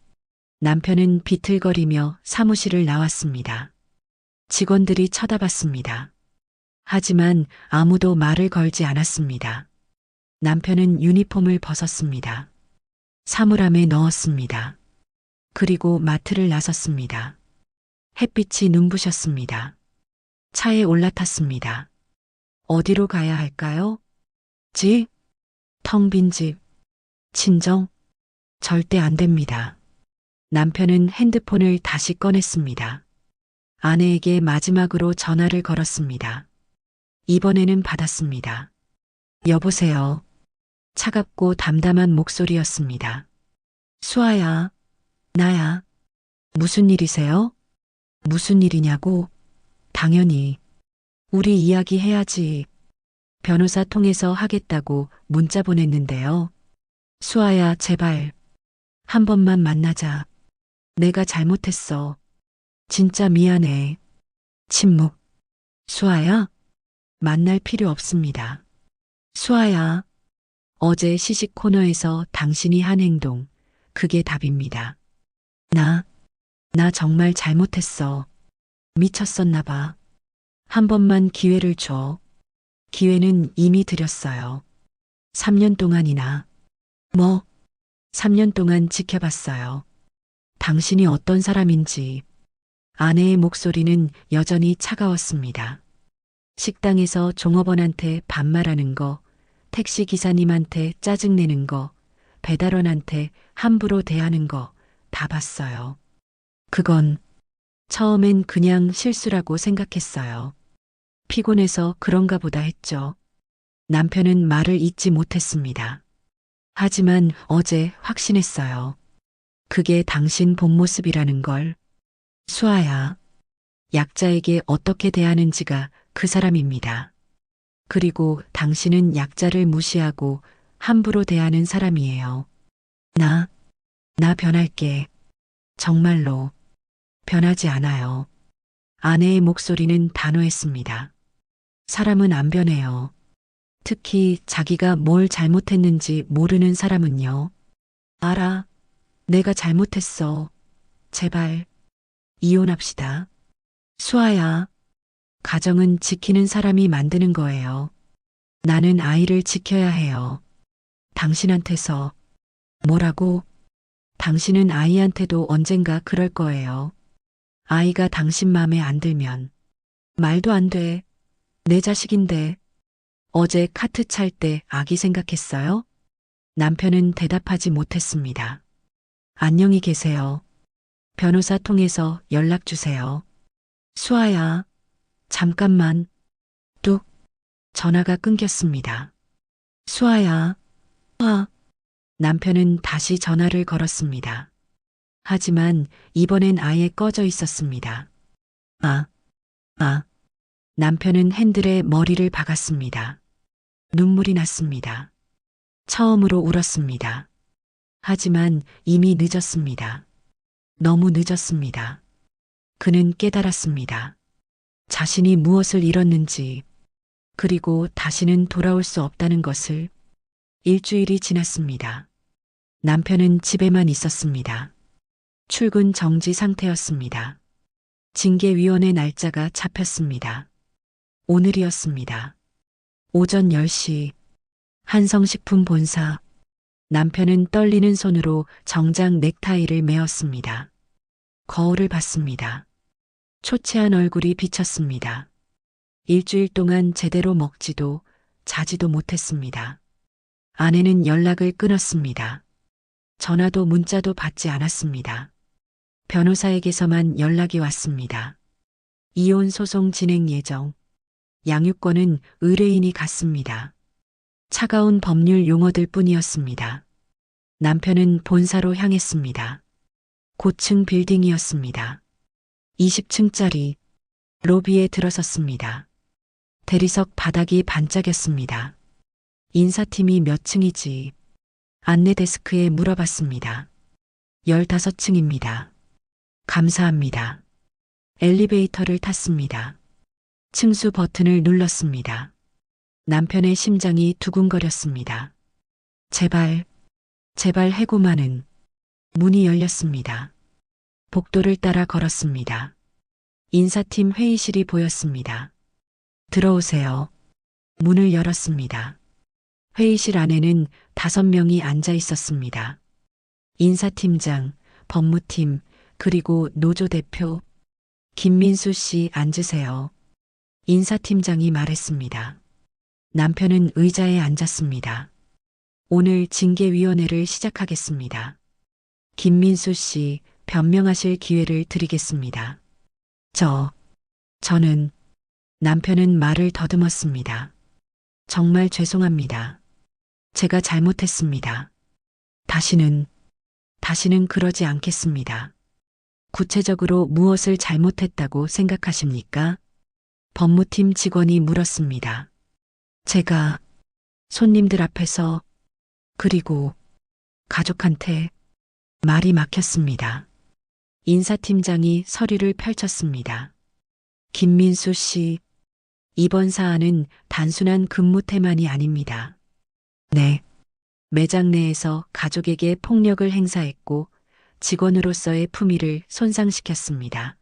남편은 비틀거리며 사무실을 나왔습니다. 직원들이 쳐다봤습니다. 하지만 아무도 말을 걸지 않았습니다. 남편은 유니폼을 벗었습니다. 사물함에 넣었습니다. 그리고 마트를 나섰습니다. 햇빛이 눈부셨습니다. 차에 올라탔습니다. 어디로 가야 할까요? 집? 텅 빈 집. 친정? 절대 안 됩니다. 남편은 핸드폰을 다시 꺼냈습니다. 아내에게 마지막으로 전화를 걸었습니다. 이번에는 받았습니다. 여보세요. 차갑고 담담한 목소리였습니다. 수아야, 나야. 무슨 일이세요? 무슨 일이냐고? 당연히. 우리 이야기 해야지. 변호사 통해서 하겠다고 문자 보냈는데요. 수아야, 제발. 한 번만 만나자. 내가 잘못했어. 진짜 미안해. 침묵. 수아야? 만날 필요 없습니다. 수아야. 어제 시식 코너에서 당신이 한 행동, 그게 답입니다. 나 정말 잘못했어. 미쳤었나 봐. 한 번만 기회를 줘. 기회는 이미 드렸어요. 3년 동안이나. 3년 동안 지켜봤어요. 당신이 어떤 사람인지. 아내의 목소리는 여전히 차가웠습니다. 식당에서 종업원한테 반말하는 거, 택시 기사님한테 짜증내는 거, 배달원한테 함부로 대하는 거 다 봤어요. 그건 처음엔 그냥 실수라고 생각했어요. 피곤해서 그런가 보다 했죠. 남편은 말을 잇지 못했습니다. 하지만 어제 확신했어요. 그게 당신 본 모습이라는 걸. 수아야, 약자에게 어떻게 대하는지가 그 사람입니다. 그리고 당신은 약자를 무시하고 함부로 대하는 사람이에요. 나 변할게. 정말로 변하지 않아요. 아내의 목소리는 단호했습니다. 사람은 안 변해요. 특히 자기가 뭘 잘못했는지 모르는 사람은요. 알아. 내가 잘못했어. 제발, 이혼합시다. 수아야, 가정은 지키는 사람이 만드는 거예요. 나는 아이를 지켜야 해요. 당신한테서. 뭐라고? 당신은 아이한테도 언젠가 그럴 거예요. 아이가 당신 맘에 안 들면. 말도 안 돼. 내 자식인데. 어제 카트 찰 때 아기 생각했어요? 남편은 대답하지 못했습니다. 안녕히 계세요. 변호사 통해서 연락 주세요. 수아야, 잠깐만. 뚝. 전화가 끊겼습니다. 수아야. 남편은 다시 전화를 걸었습니다. 하지만 이번엔 아예 꺼져 있었습니다. 남편은 핸들에 머리를 박았습니다. 눈물이 났습니다. 처음으로 울었습니다. 하지만 이미 늦었습니다. 너무 늦었습니다. 그는 깨달았습니다. 자신이 무엇을 잃었는지, 그리고 다시는 돌아올 수 없다는 것을. 일주일이 지났습니다. 남편은 집에만 있었습니다. 출근 정지 상태였습니다. 징계위원회 날짜가 잡혔습니다. 오늘이었습니다. 오전 10시 한성식품 본사. 남편은 떨리는 손으로 정장 넥타이를 메었습니다. 거울을 봤습니다. 초췌한 얼굴이 비쳤습니다. 일주일 동안 제대로 먹지도 자지도 못했습니다. 아내는 연락을 끊었습니다. 전화도 문자도 받지 않았습니다. 변호사에게서만 연락이 왔습니다. 이혼 소송 진행 예정. 양육권은 의뢰인이 갔습니다. 차가운 법률 용어들 뿐이었습니다. 남편은 본사로 향했습니다. 고층 빌딩이었습니다. 20층짜리 로비에 들어섰습니다. 대리석 바닥이 반짝였습니다. 인사팀이 몇 층이지? 안내 데스크에 물어봤습니다. 15층입니다. 감사합니다. 엘리베이터를 탔습니다. 층수 버튼을 눌렀습니다. 남편의 심장이 두근거렸습니다. 제발 해고만은. 문이 열렸습니다. 복도를 따라 걸었습니다. 인사팀 회의실이 보였습니다. 들어오세요. 문을 열었습니다. 회의실 안에는 5명이 앉아 있었습니다. 인사팀장, 법무팀, 그리고 노조 대표. 김민수 씨 앉으세요. 인사팀장이 말했습니다. 남편은 의자에 앉았습니다. 오늘 징계위원회를 시작하겠습니다. 김민수 씨, 변명하실 기회를 드리겠습니다. 저는. 남편은 말을 더듬었습니다. 정말 죄송합니다. 제가 잘못했습니다. 다시는 그러지 않겠습니다. 구체적으로 무엇을 잘못했다고 생각하십니까? 법무팀 직원이 물었습니다. 제가 손님들 앞에서, 그리고 가족한테. 말이 막혔습니다. 인사팀장이 서류를 펼쳤습니다. 김민수 씨, 이번 사안은 단순한 근무 태만이 아닙니다. 네. 매장 내에서 가족에게 폭력을 행사했고 직원으로서의 품위를 손상시켰습니다.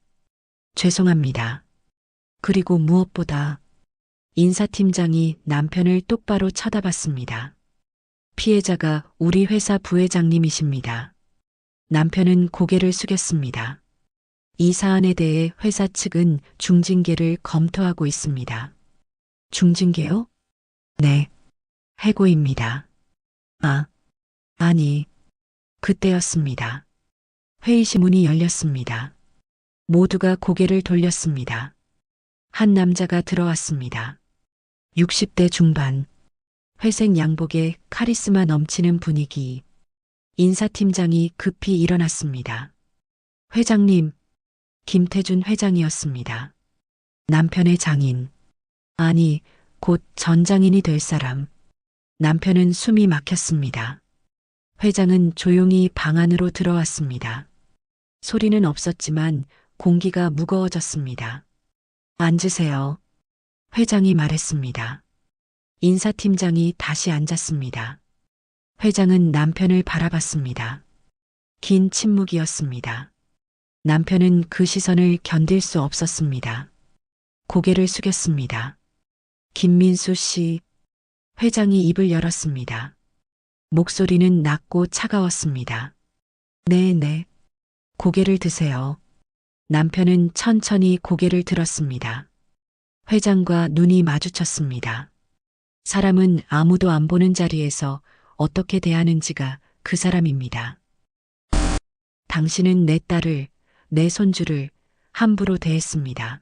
죄송합니다. 그리고 무엇보다. 인사팀장이 남편을 똑바로 쳐다봤습니다. 피해자가 우리 회사 부회장님이십니다. 남편은 고개를 숙였습니다. 이 사안에 대해 회사 측은 중징계를 검토하고 있습니다. 중징계요? 네. 해고입니다. 아니, 그때였습니다. 회의실 문이 열렸습니다. 모두가 고개를 돌렸습니다. 한 남자가 들어왔습니다. 60대 중반, 회색 양복에 카리스마 넘치는 분위기. 인사팀장이 급히 일어났습니다. 회장님, 김태준 회장이었습니다. 남편의 장인. 아니, 곧 전장인이 될 사람. 남편은 숨이 막혔습니다. 회장은 조용히 방 안으로 들어왔습니다. 소리는 없었지만 공기가 무거워졌습니다. 앉으세요. 회장이 말했습니다. 인사팀장이 다시 앉았습니다. 회장은 남편을 바라봤습니다. 긴 침묵이었습니다. 남편은 그 시선을 견딜 수 없었습니다. 고개를 숙였습니다. 김민수 씨, 회장이 입을 열었습니다. 목소리는 낮고 차가웠습니다. 네. 고개를 드세요. 남편은 천천히 고개를 들었습니다. 회장과 눈이 마주쳤습니다. 사람은 아무도 안 보는 자리에서 어떻게 대하는지가 그 사람입니다. 당신은 내 딸을, 내 손주를 함부로 대했습니다.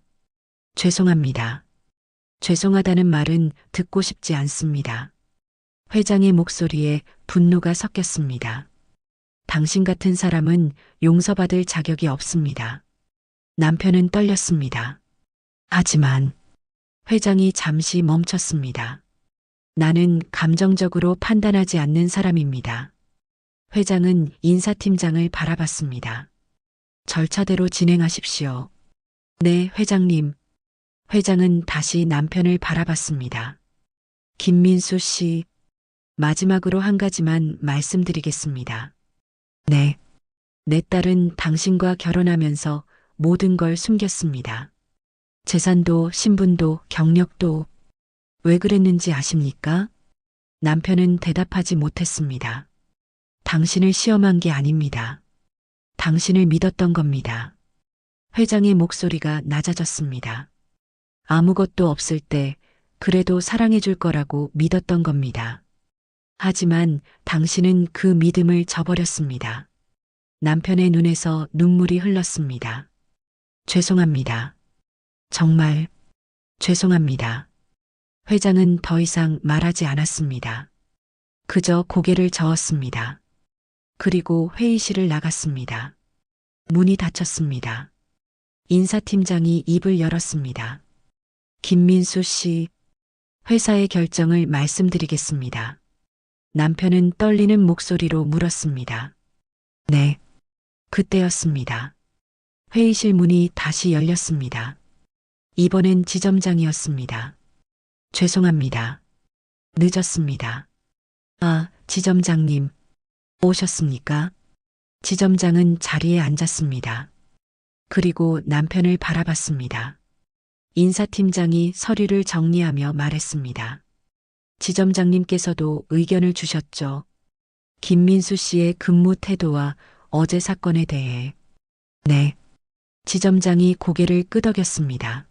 죄송합니다. 죄송하다는 말은 듣고 싶지 않습니다. 회장의 목소리에 분노가 섞였습니다. 당신 같은 사람은 용서받을 자격이 없습니다. 남편은 떨렸습니다. 하지만 회장이 잠시 멈췄습니다. 나는 감정적으로 판단하지 않는 사람입니다. 회장은 인사팀장을 바라봤습니다. 절차대로 진행하십시오. 네, 회장님. 회장은 다시 남편을 바라봤습니다. 김민수 씨, 마지막으로 한 가지만 말씀드리겠습니다. 네. 내 딸은 당신과 결혼하면서 모든 걸 숨겼습니다. 재산도 신분도 경력도. 왜 그랬는지 아십니까? 남편은 대답하지 못했습니다. 당신을 시험한 게 아닙니다. 당신을 믿었던 겁니다. 회장의 목소리가 낮아졌습니다. 아무것도 없을 때 그래도 사랑해 줄 거라고 믿었던 겁니다. 하지만 당신은 그 믿음을 저버렸습니다. 남편의 눈에서 눈물이 흘렀습니다. 죄송합니다. 정말 죄송합니다. 회장은 더 이상 말하지 않았습니다. 그저 고개를 저었습니다. 그리고 회의실을 나갔습니다. 문이 닫혔습니다. 인사팀장이 입을 열었습니다. 김민수 씨, 회사의 결정을 말씀드리겠습니다. 남편은 떨리는 목소리로 물었습니다. 네. 그때였습니다. 회의실 문이 다시 열렸습니다. 이번엔 지점장이었습니다. 죄송합니다. 늦었습니다. 아, 지점장님. 오셨습니까? 지점장은 자리에 앉았습니다. 그리고 남편을 바라봤습니다. 인사팀장이 서류를 정리하며 말했습니다. 지점장님께서도 의견을 주셨죠. 김민수 씨의 근무 태도와 어제 사건에 대해. 네. 지점장이 고개를 끄덕였습니다.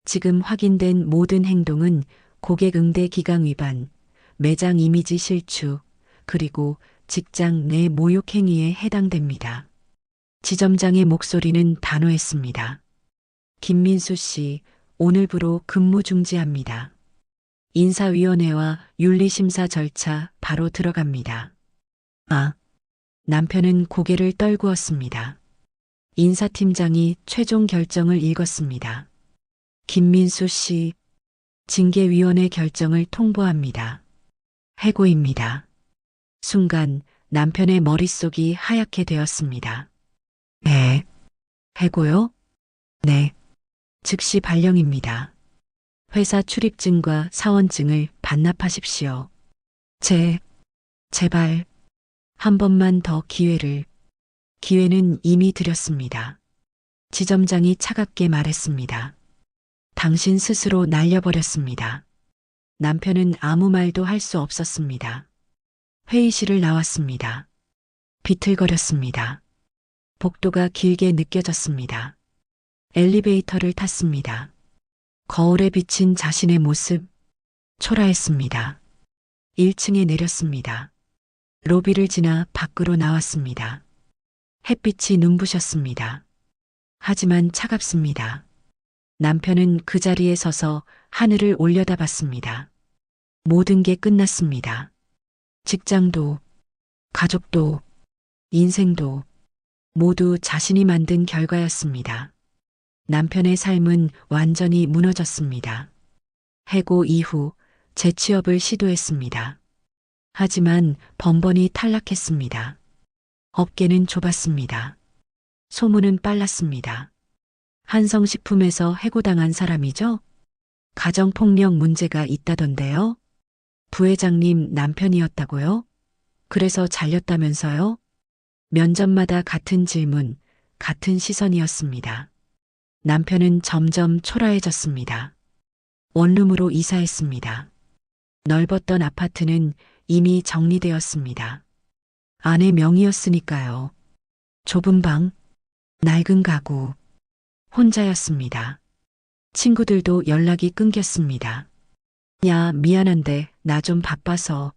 지금 확인된 모든 행동은 고객 응대 기강 위반, 매장 이미지 실추, 그리고 직장 내 모욕 행위에 해당됩니다. 지점장의 목소리는 단호했습니다. 김민수 씨, 오늘부로 근무 중지합니다. 인사위원회와 윤리심사 절차 바로 들어갑니다. 아, 남편은 고개를 떨구었습니다. 인사팀장이 최종 결정을 읽었습니다. 김민수 씨, 징계위원회 결정을 통보합니다. 해고입니다. 순간 남편의 머릿속이 하얗게 되었습니다. 네. 해고요? 네. 즉시 발령입니다. 회사 출입증과 사원증을 반납하십시오. 제발, 한 번만 더 기회를. 기회는 이미 드렸습니다. 지점장이 차갑게 말했습니다. 당신 스스로 날려버렸습니다. 남편은 아무 말도 할 수 없었습니다. 회의실을 나왔습니다. 비틀거렸습니다. 복도가 길게 느껴졌습니다. 엘리베이터를 탔습니다. 거울에 비친 자신의 모습, 초라했습니다. 1층에 내렸습니다. 로비를 지나 밖으로 나왔습니다. 햇빛이 눈부셨습니다. 하지만 차갑습니다. 남편은 그 자리에 서서 하늘을 올려다봤습니다. 모든 게 끝났습니다. 직장도, 가족도, 인생도 모두 자신이 만든 결과였습니다. 남편의 삶은 완전히 무너졌습니다. 해고 이후 재취업을 시도했습니다. 하지만 번번이 탈락했습니다. 업계는 좁았습니다. 소문은 빨랐습니다. 한성식품에서 해고당한 사람이죠? 가정폭력 문제가 있다던데요? 부회장님 남편이었다고요? 그래서 잘렸다면서요? 면접마다 같은 질문, 같은 시선이었습니다. 남편은 점점 초라해졌습니다. 원룸으로 이사했습니다. 넓었던 아파트는 이미 정리되었습니다. 아내 명의였으니까요. 좁은 방, 낡은 가구, 혼자였습니다. 친구들도 연락이 끊겼습니다. 야, 미안한데 나 좀 바빠서.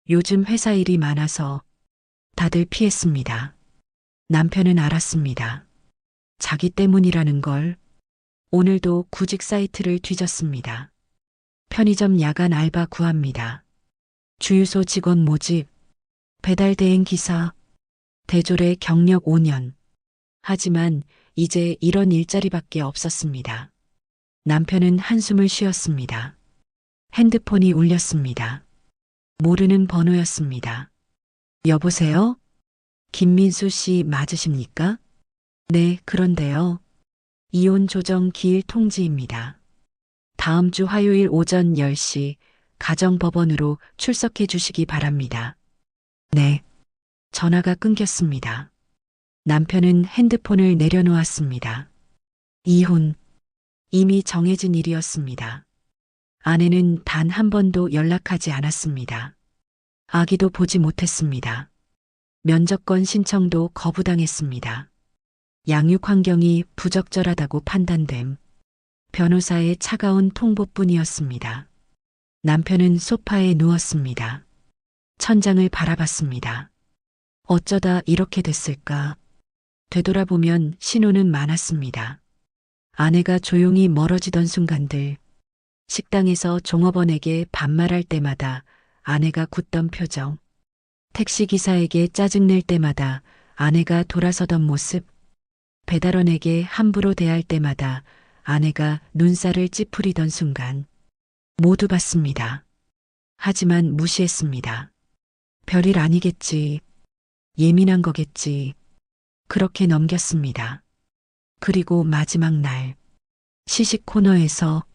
요즘 회사 일이 많아서. 다들 피했습니다. 남편은 알았습니다. 자기 때문이라는 걸. 오늘도 구직 사이트를 뒤졌습니다. 편의점 야간 알바 구합니다. 주유소 직원 모집, 배달 대행 기사, 대졸의 경력 5년. 하지만 이제 이런 일자리밖에 없었습니다. 남편은 한숨을 쉬었습니다. 핸드폰이 울렸습니다. 모르는 번호였습니다. 여보세요? 김민수 씨 맞으십니까? 네, 그런데요. 이혼 조정 기일 통지입니다. 다음 주 화요일 오전 10시 가정법원으로 출석해 주시기 바랍니다. 네. 전화가 끊겼습니다. 남편은 핸드폰을 내려놓았습니다. 이혼. 이미 정해진 일이었습니다. 아내는 단 한 번도 연락하지 않았습니다. 아기도 보지 못했습니다. 면접권 신청도 거부당했습니다. 양육 환경이 부적절하다고 판단됨. 변호사의 차가운 통보뿐이었습니다. 남편은 소파에 누웠습니다. 천장을 바라봤습니다. 어쩌다 이렇게 됐을까? 되돌아보면 신호는 많았습니다. 아내가 조용히 멀어지던 순간들, 식당에서 종업원에게 반말할 때마다 아내가 굳던 표정, 택시기사에게 짜증낼 때마다 아내가 돌아서던 모습, 배달원에게 함부로 대할 때마다 아내가 눈살을 찌푸리던 순간, 모두 봤습니다. 하지만 무시했습니다. 별일 아니겠지. 예민한 거겠지. 그렇게 넘겼습니다. 그리고 마지막 날, 시식 코너에서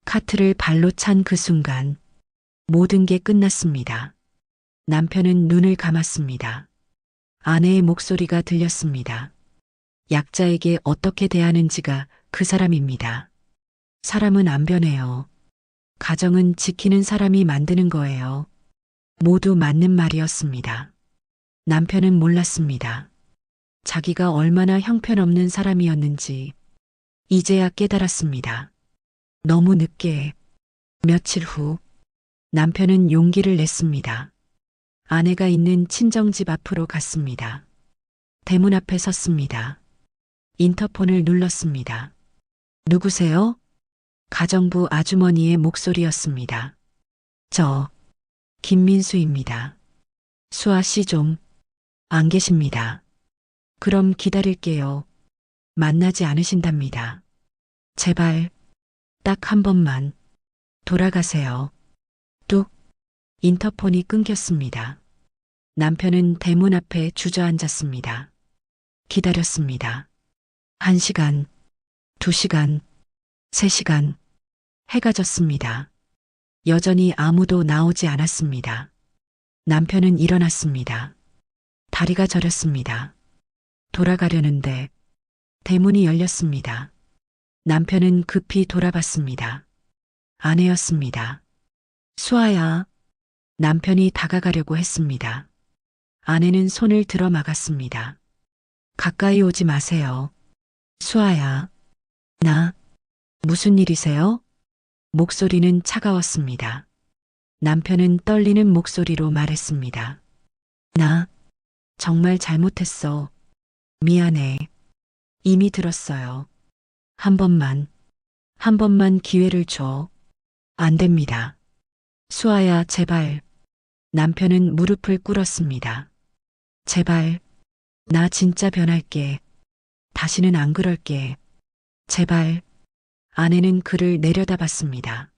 카트를 발로 찬 그 순간, 모든 게 끝났습니다. 남편은 눈을 감았습니다. 아내의 목소리가 들렸습니다. 약자에게 어떻게 대하는지가 그 사람입니다. 사람은 안 변해요. 가정은 지키는 사람이 만드는 거예요. 모두 맞는 말이었습니다. 남편은 몰랐습니다. 자기가 얼마나 형편없는 사람이었는지 이제야 깨달았습니다. 너무 늦게. 며칠 후 남편은 용기를 냈습니다. 아내가 있는 친정집 앞으로 갔습니다. 대문 앞에 섰습니다. 인터폰을 눌렀습니다. 누구세요? 가정부 아주머니의 목소리였습니다. 저, 김민수입니다. 수아 씨 좀, 안 계십니다. 그럼 기다릴게요. 만나지 않으신답니다. 제발, 딱 한 번만, 돌아가세요. 뚝, 인터폰이 끊겼습니다. 남편은 대문 앞에 주저앉았습니다. 기다렸습니다. 1시간, 2시간, 3시간, 해가 졌습니다. 여전히 아무도 나오지 않았습니다. 남편은 일어났습니다. 다리가 저렸습니다. 돌아가려는데 대문이 열렸습니다. 남편은 급히 돌아봤습니다. 아내였습니다. 수아야. 남편이 다가가려고 했습니다. 아내는 손을 들어 막았습니다. 가까이 오지 마세요. 수아야. 나, 무슨 일이세요? 목소리는 차가웠습니다. 남편은 떨리는 목소리로 말했습니다. 나 정말 잘못했어. 미안해. 이미 들었어요. 한 번만, 한 번만 기회를 줘. 안 됩니다. 수아야, 제발. 남편은 무릎을 꿇었습니다. 제발. 나 진짜 변할게. 다시는 안 그럴게. 제발. 아내는 그를 내려다봤습니다.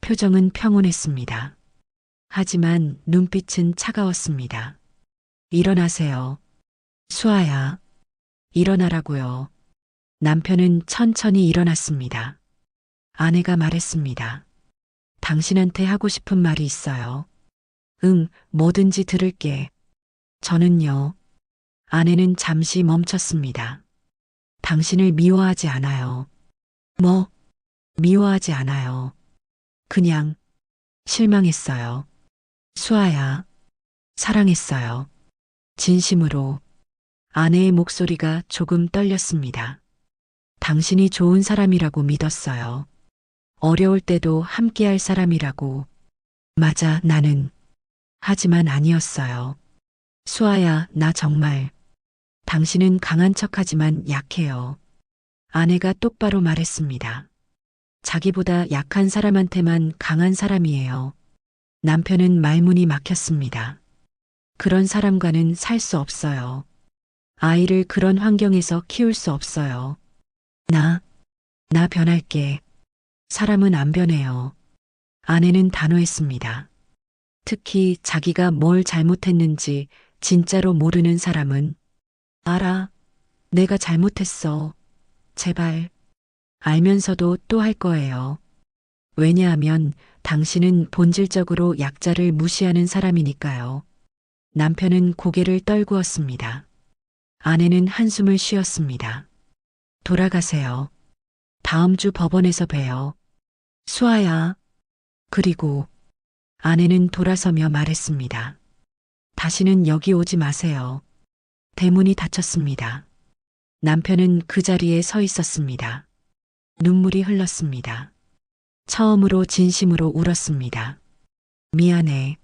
표정은 평온했습니다. 하지만 눈빛은 차가웠습니다. 일어나세요. 수아야. 일어나라고요. 남편은 천천히 일어났습니다. 아내가 말했습니다. 당신한테 하고 싶은 말이 있어요. 응, 뭐든지 들을게. 저는요. 아내는 잠시 멈췄습니다. 당신을 미워하지 않아요. 뭐? 미워하지 않아요. 그냥 실망했어요. 수아야. 사랑했어요. 진심으로. 아내의 목소리가 조금 떨렸습니다. 당신이 좋은 사람이라고 믿었어요. 어려울 때도 함께할 사람이라고. 맞아, 나는. 하지만 아니었어요. 수아야, 나 정말. 당신은 강한 척하지만 약해요. 아내가 똑바로 말했습니다. 자기보다 약한 사람한테만 강한 사람이에요. 남편은 말문이 막혔습니다. 그런 사람과는 살 수 없어요. 아이를 그런 환경에서 키울 수 없어요. 나 변할게. 사람은 안 변해요. 아내는 단호했습니다. 특히 자기가 뭘 잘못했는지 진짜로 모르는 사람은 알아. 내가 잘못했어. 제발. 알면서도 또 할 거예요. 왜냐하면 당신은 본질적으로 약자를 무시하는 사람이니까요. 남편은 고개를 떨구었습니다. 아내는 한숨을 쉬었습니다. 돌아가세요. 다음 주 법원에서 봬요. 수아야. 그리고 아내는 돌아서며 말했습니다. 다시는 여기 오지 마세요. 대문이 닫혔습니다. 남편은 그 자리에 서 있었습니다. 눈물이 흘렀습니다. 처음으로 진심으로 울었습니다. 미안해.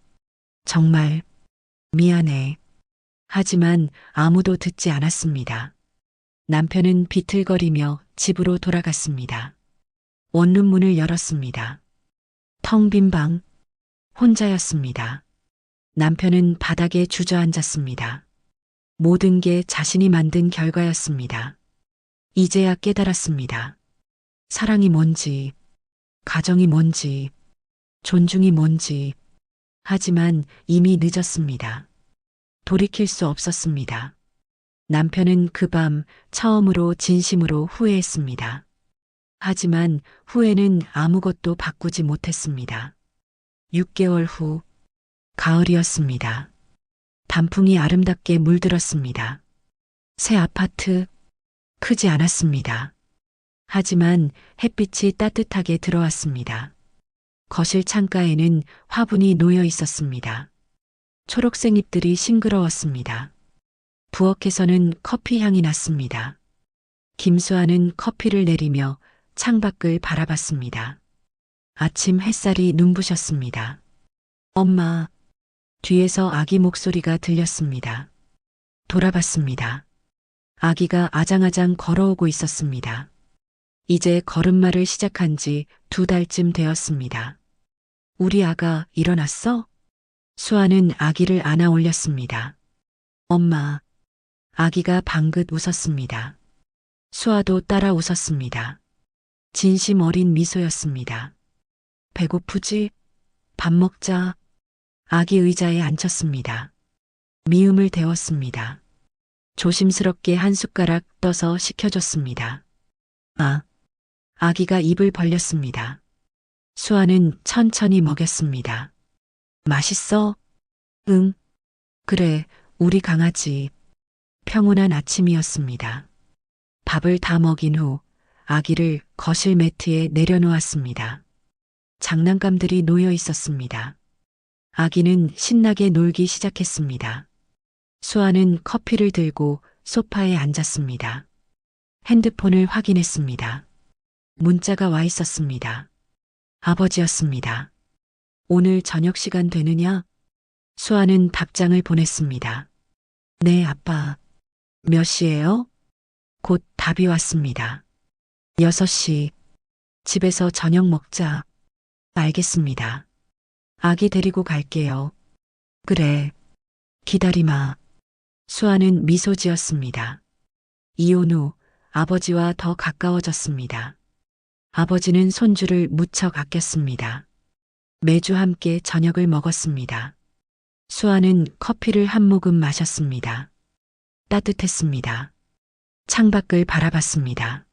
정말 미안해. 하지만 아무도 듣지 않았습니다. 남편은 비틀거리며 집으로 돌아갔습니다. 원룸문을 열었습니다. 텅 빈 방, 혼자였습니다. 남편은 바닥에 주저앉았습니다. 모든 게 자신이 만든 결과였습니다. 이제야 깨달았습니다. 사랑이 뭔지, 가정이 뭔지, 존중이 뭔지. 하지만 이미 늦었습니다. 돌이킬 수 없었습니다. 남편은 그 밤 처음으로 진심으로 후회했습니다. 하지만 후회는 아무것도 바꾸지 못했습니다. 6개월 후, 가을이었습니다. 단풍이 아름답게 물들었습니다. 새 아파트, 크지 않았습니다. 하지만 햇빛이 따뜻하게 들어왔습니다. 거실 창가에는 화분이 놓여 있었습니다. 초록색 잎들이 싱그러웠습니다. 부엌에서는 커피 향이 났습니다. 김수아는 커피를 내리며 창밖을 바라봤습니다. 아침 햇살이 눈부셨습니다. 엄마, 뒤에서 아기 목소리가 들렸습니다. 돌아봤습니다. 아기가 아장아장 걸어오고 있었습니다. 이제 걸음마를 시작한 지 2달쯤 되었습니다. 우리 아가 일어났어? 수아는 아기를 안아 올렸습니다. 엄마, 아기가 방긋 웃었습니다. 수아도 따라 웃었습니다. 진심 어린 미소였습니다. 배고프지? 밥 먹자. 아기 의자에 앉혔습니다. 미음을 데웠습니다. 조심스럽게 한 숟가락 떠서 식혀줬습니다. 아기가 입을 벌렸습니다. 수아는 천천히 먹였습니다. 맛있어? 응. 그래, 우리 강아지. 평온한 아침이었습니다. 밥을 다 먹인 후 아기를 거실 매트에 내려놓았습니다. 장난감들이 놓여 있었습니다. 아기는 신나게 놀기 시작했습니다. 수아는 커피를 들고 소파에 앉았습니다. 핸드폰을 확인했습니다. 문자가 와 있었습니다. 아버지였습니다. 오늘 저녁 시간 되느냐? 수아는 답장을 보냈습니다. 네, 아빠. 몇 시예요? 곧 답이 왔습니다. 6시. 집에서 저녁 먹자. 알겠습니다. 아기 데리고 갈게요. 그래. 기다리마. 수아는 미소 지었습니다. 이혼 후 아버지와 더 가까워졌습니다. 아버지는 손주를 무척 아꼈습니다. 매주 함께 저녁을 먹었습니다. 수아는 커피를 한 모금 마셨습니다. 따뜻했습니다. 창밖을 바라봤습니다.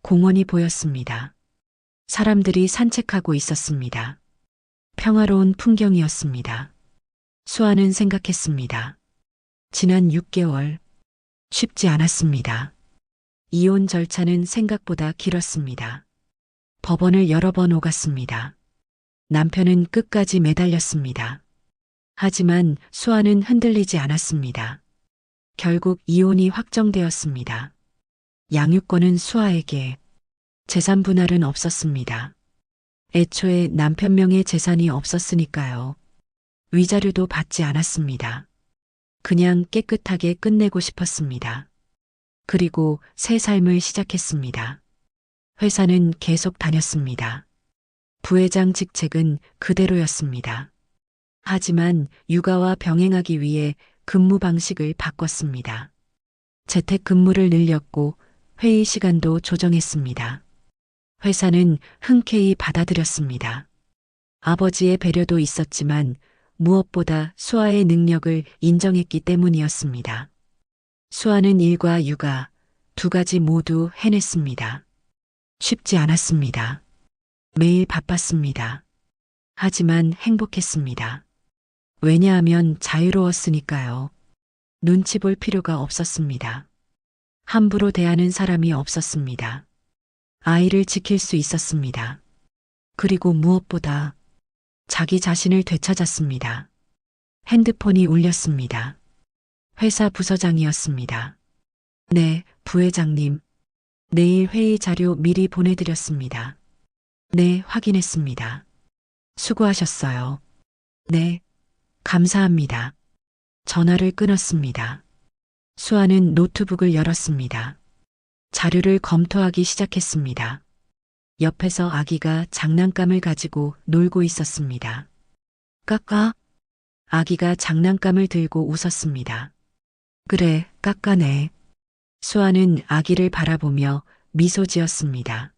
공원이 보였습니다. 사람들이 산책하고 있었습니다. 평화로운 풍경이었습니다. 수아는 생각했습니다. 지난 6개월, 쉽지 않았습니다. 이혼 절차는 생각보다 길었습니다. 법원을 여러 번 오갔습니다. 남편은 끝까지 매달렸습니다. 하지만 수아는 흔들리지 않았습니다. 결국 이혼이 확정되었습니다. 양육권은 수아에게, 재산 분할은 없었습니다. 애초에 남편 명의 재산이 없었으니까요. 위자료도 받지 않았습니다. 그냥 깨끗하게 끝내고 싶었습니다. 그리고 새 삶을 시작했습니다. 회사는 계속 다녔습니다. 부회장 직책은 그대로였습니다. 하지만 육아와 병행하기 위해 근무 방식을 바꿨습니다. 재택 근무를 늘렸고 회의 시간도 조정했습니다. 회사는 흔쾌히 받아들였습니다. 아버지의 배려도 있었지만 무엇보다 수아의 능력을 인정했기 때문이었습니다. 수아는 일과 육아 두 가지 모두 해냈습니다. 쉽지 않았습니다. 매일 바빴습니다. 하지만 행복했습니다. 왜냐하면 자유로웠으니까요. 눈치 볼 필요가 없었습니다. 함부로 대하는 사람이 없었습니다. 아이를 지킬 수 있었습니다. 그리고 무엇보다 자기 자신을 되찾았습니다. 핸드폰이 울렸습니다. 회사 부서장이었습니다. 네, 부회장님. 내일 회의 자료 미리 보내드렸습니다. 네, 확인했습니다. 수고하셨어요. 네, 감사합니다. 전화를 끊었습니다. 수아는 노트북을 열었습니다. 자료를 검토하기 시작했습니다. 옆에서 아기가 장난감을 가지고 놀고 있었습니다. 까까? 아기가 장난감을 들고 웃었습니다. 그래, 까까네. 수아는 아기를 바라보며 미소 지었습니다.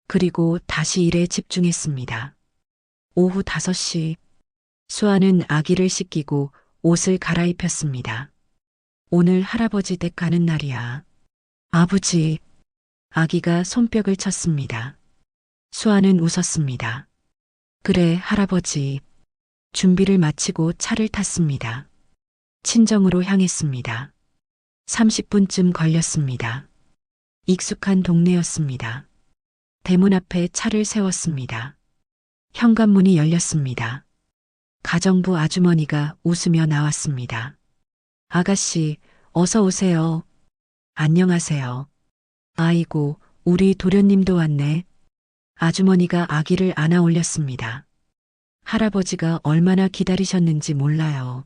그리고 다시 일에 집중했습니다. 오후 5시. 수아는 아기를 씻기고 옷을 갈아입혔습니다. 오늘 할아버지 댁 가는 날이야. 아버지. 아기가 손뼉을 쳤습니다. 수아는 웃었습니다. 그래, 할아버지. 준비를 마치고 차를 탔습니다. 친정으로 향했습니다. 30분쯤 걸렸습니다. 익숙한 동네였습니다. 대문 앞에 차를 세웠습니다. 현관문이 열렸습니다. 가정부 아주머니가 웃으며 나왔습니다. 아가씨, 어서 오세요. 안녕하세요. 아이고, 우리 도련님도 왔네. 아주머니가 아기를 안아 올렸습니다. 할아버지가 얼마나 기다리셨는지 몰라요.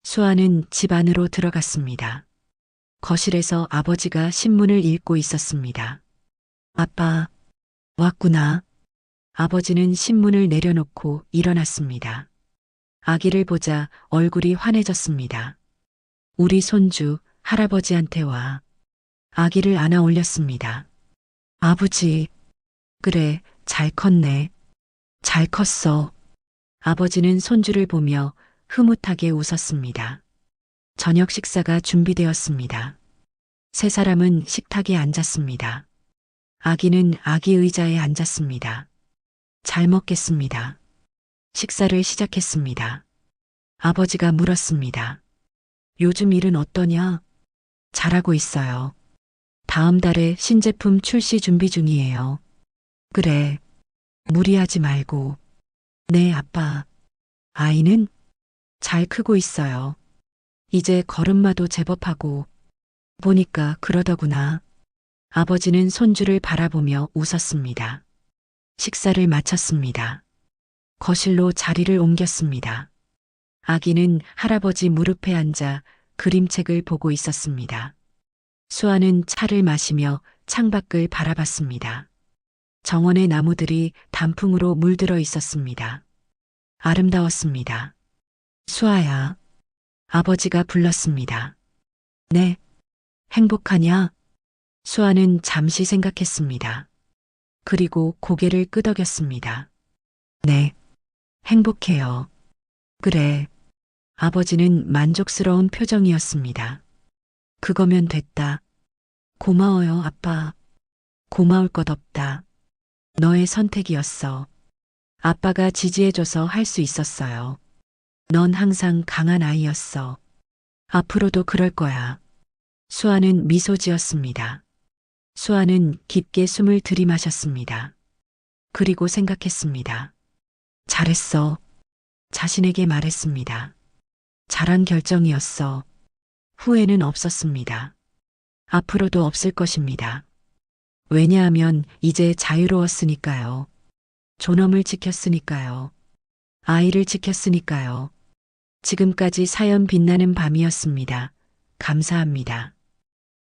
수아는 집 안으로 들어갔습니다. 거실에서 아버지가 신문을 읽고 있었습니다. 아빠, 왔구나. 아버지는 신문을 내려놓고 일어났습니다. 아기를 보자 얼굴이 환해졌습니다. 우리 손주, 할아버지한테 와. 아기를 안아 올렸습니다. 아버지, 그래, 잘 컸네. 잘 컸어. 아버지는 손주를 보며 흐뭇하게 웃었습니다. 저녁 식사가 준비되었습니다. 세 사람은 식탁에 앉았습니다. 아기는 아기 의자에 앉았습니다. 잘 먹겠습니다. 식사를 시작했습니다. 아버지가 물었습니다. 요즘 일은 어떠냐? 잘하고 있어요. 다음 달에 신제품 출시 준비 중이에요. 그래. 무리하지 말고. 네, 아빠. 아이는 잘 크고 있어요. 이제 걸음마도 제법 하고. 보니까 그러더구나. 아버지는 손주를 바라보며 웃었습니다. 식사를 마쳤습니다. 거실로 자리를 옮겼습니다. 아기는 할아버지 무릎에 앉아 그림책을 보고 있었습니다. 수아는 차를 마시며 창밖을 바라봤습니다. 정원의 나무들이 단풍으로 물들어 있었습니다. 아름다웠습니다. 수아야. 아버지가 불렀습니다. 네. 행복하냐? 수아는 잠시 생각했습니다. 그리고 고개를 끄덕였습니다. 네. 행복해요. 그래. 아버지는 만족스러운 표정이었습니다. 그거면 됐다. 고마워요, 아빠. 고마울 것 없다. 너의 선택이었어. 아빠가 지지해줘서 할 수 있었어요. 넌 항상 강한 아이였어. 앞으로도 그럴 거야. 수아는 미소 지었습니다. 수아는 깊게 숨을 들이마셨습니다. 그리고 생각했습니다. 잘했어. 자신에게 말했습니다. 잘한 결정이었어. 후회는 없었습니다. 앞으로도 없을 것입니다. 왜냐하면 이제 자유로웠으니까요. 존엄을 지켰으니까요. 아이를 지켰으니까요. 지금까지 사연 빛나는 밤이었습니다. 감사합니다.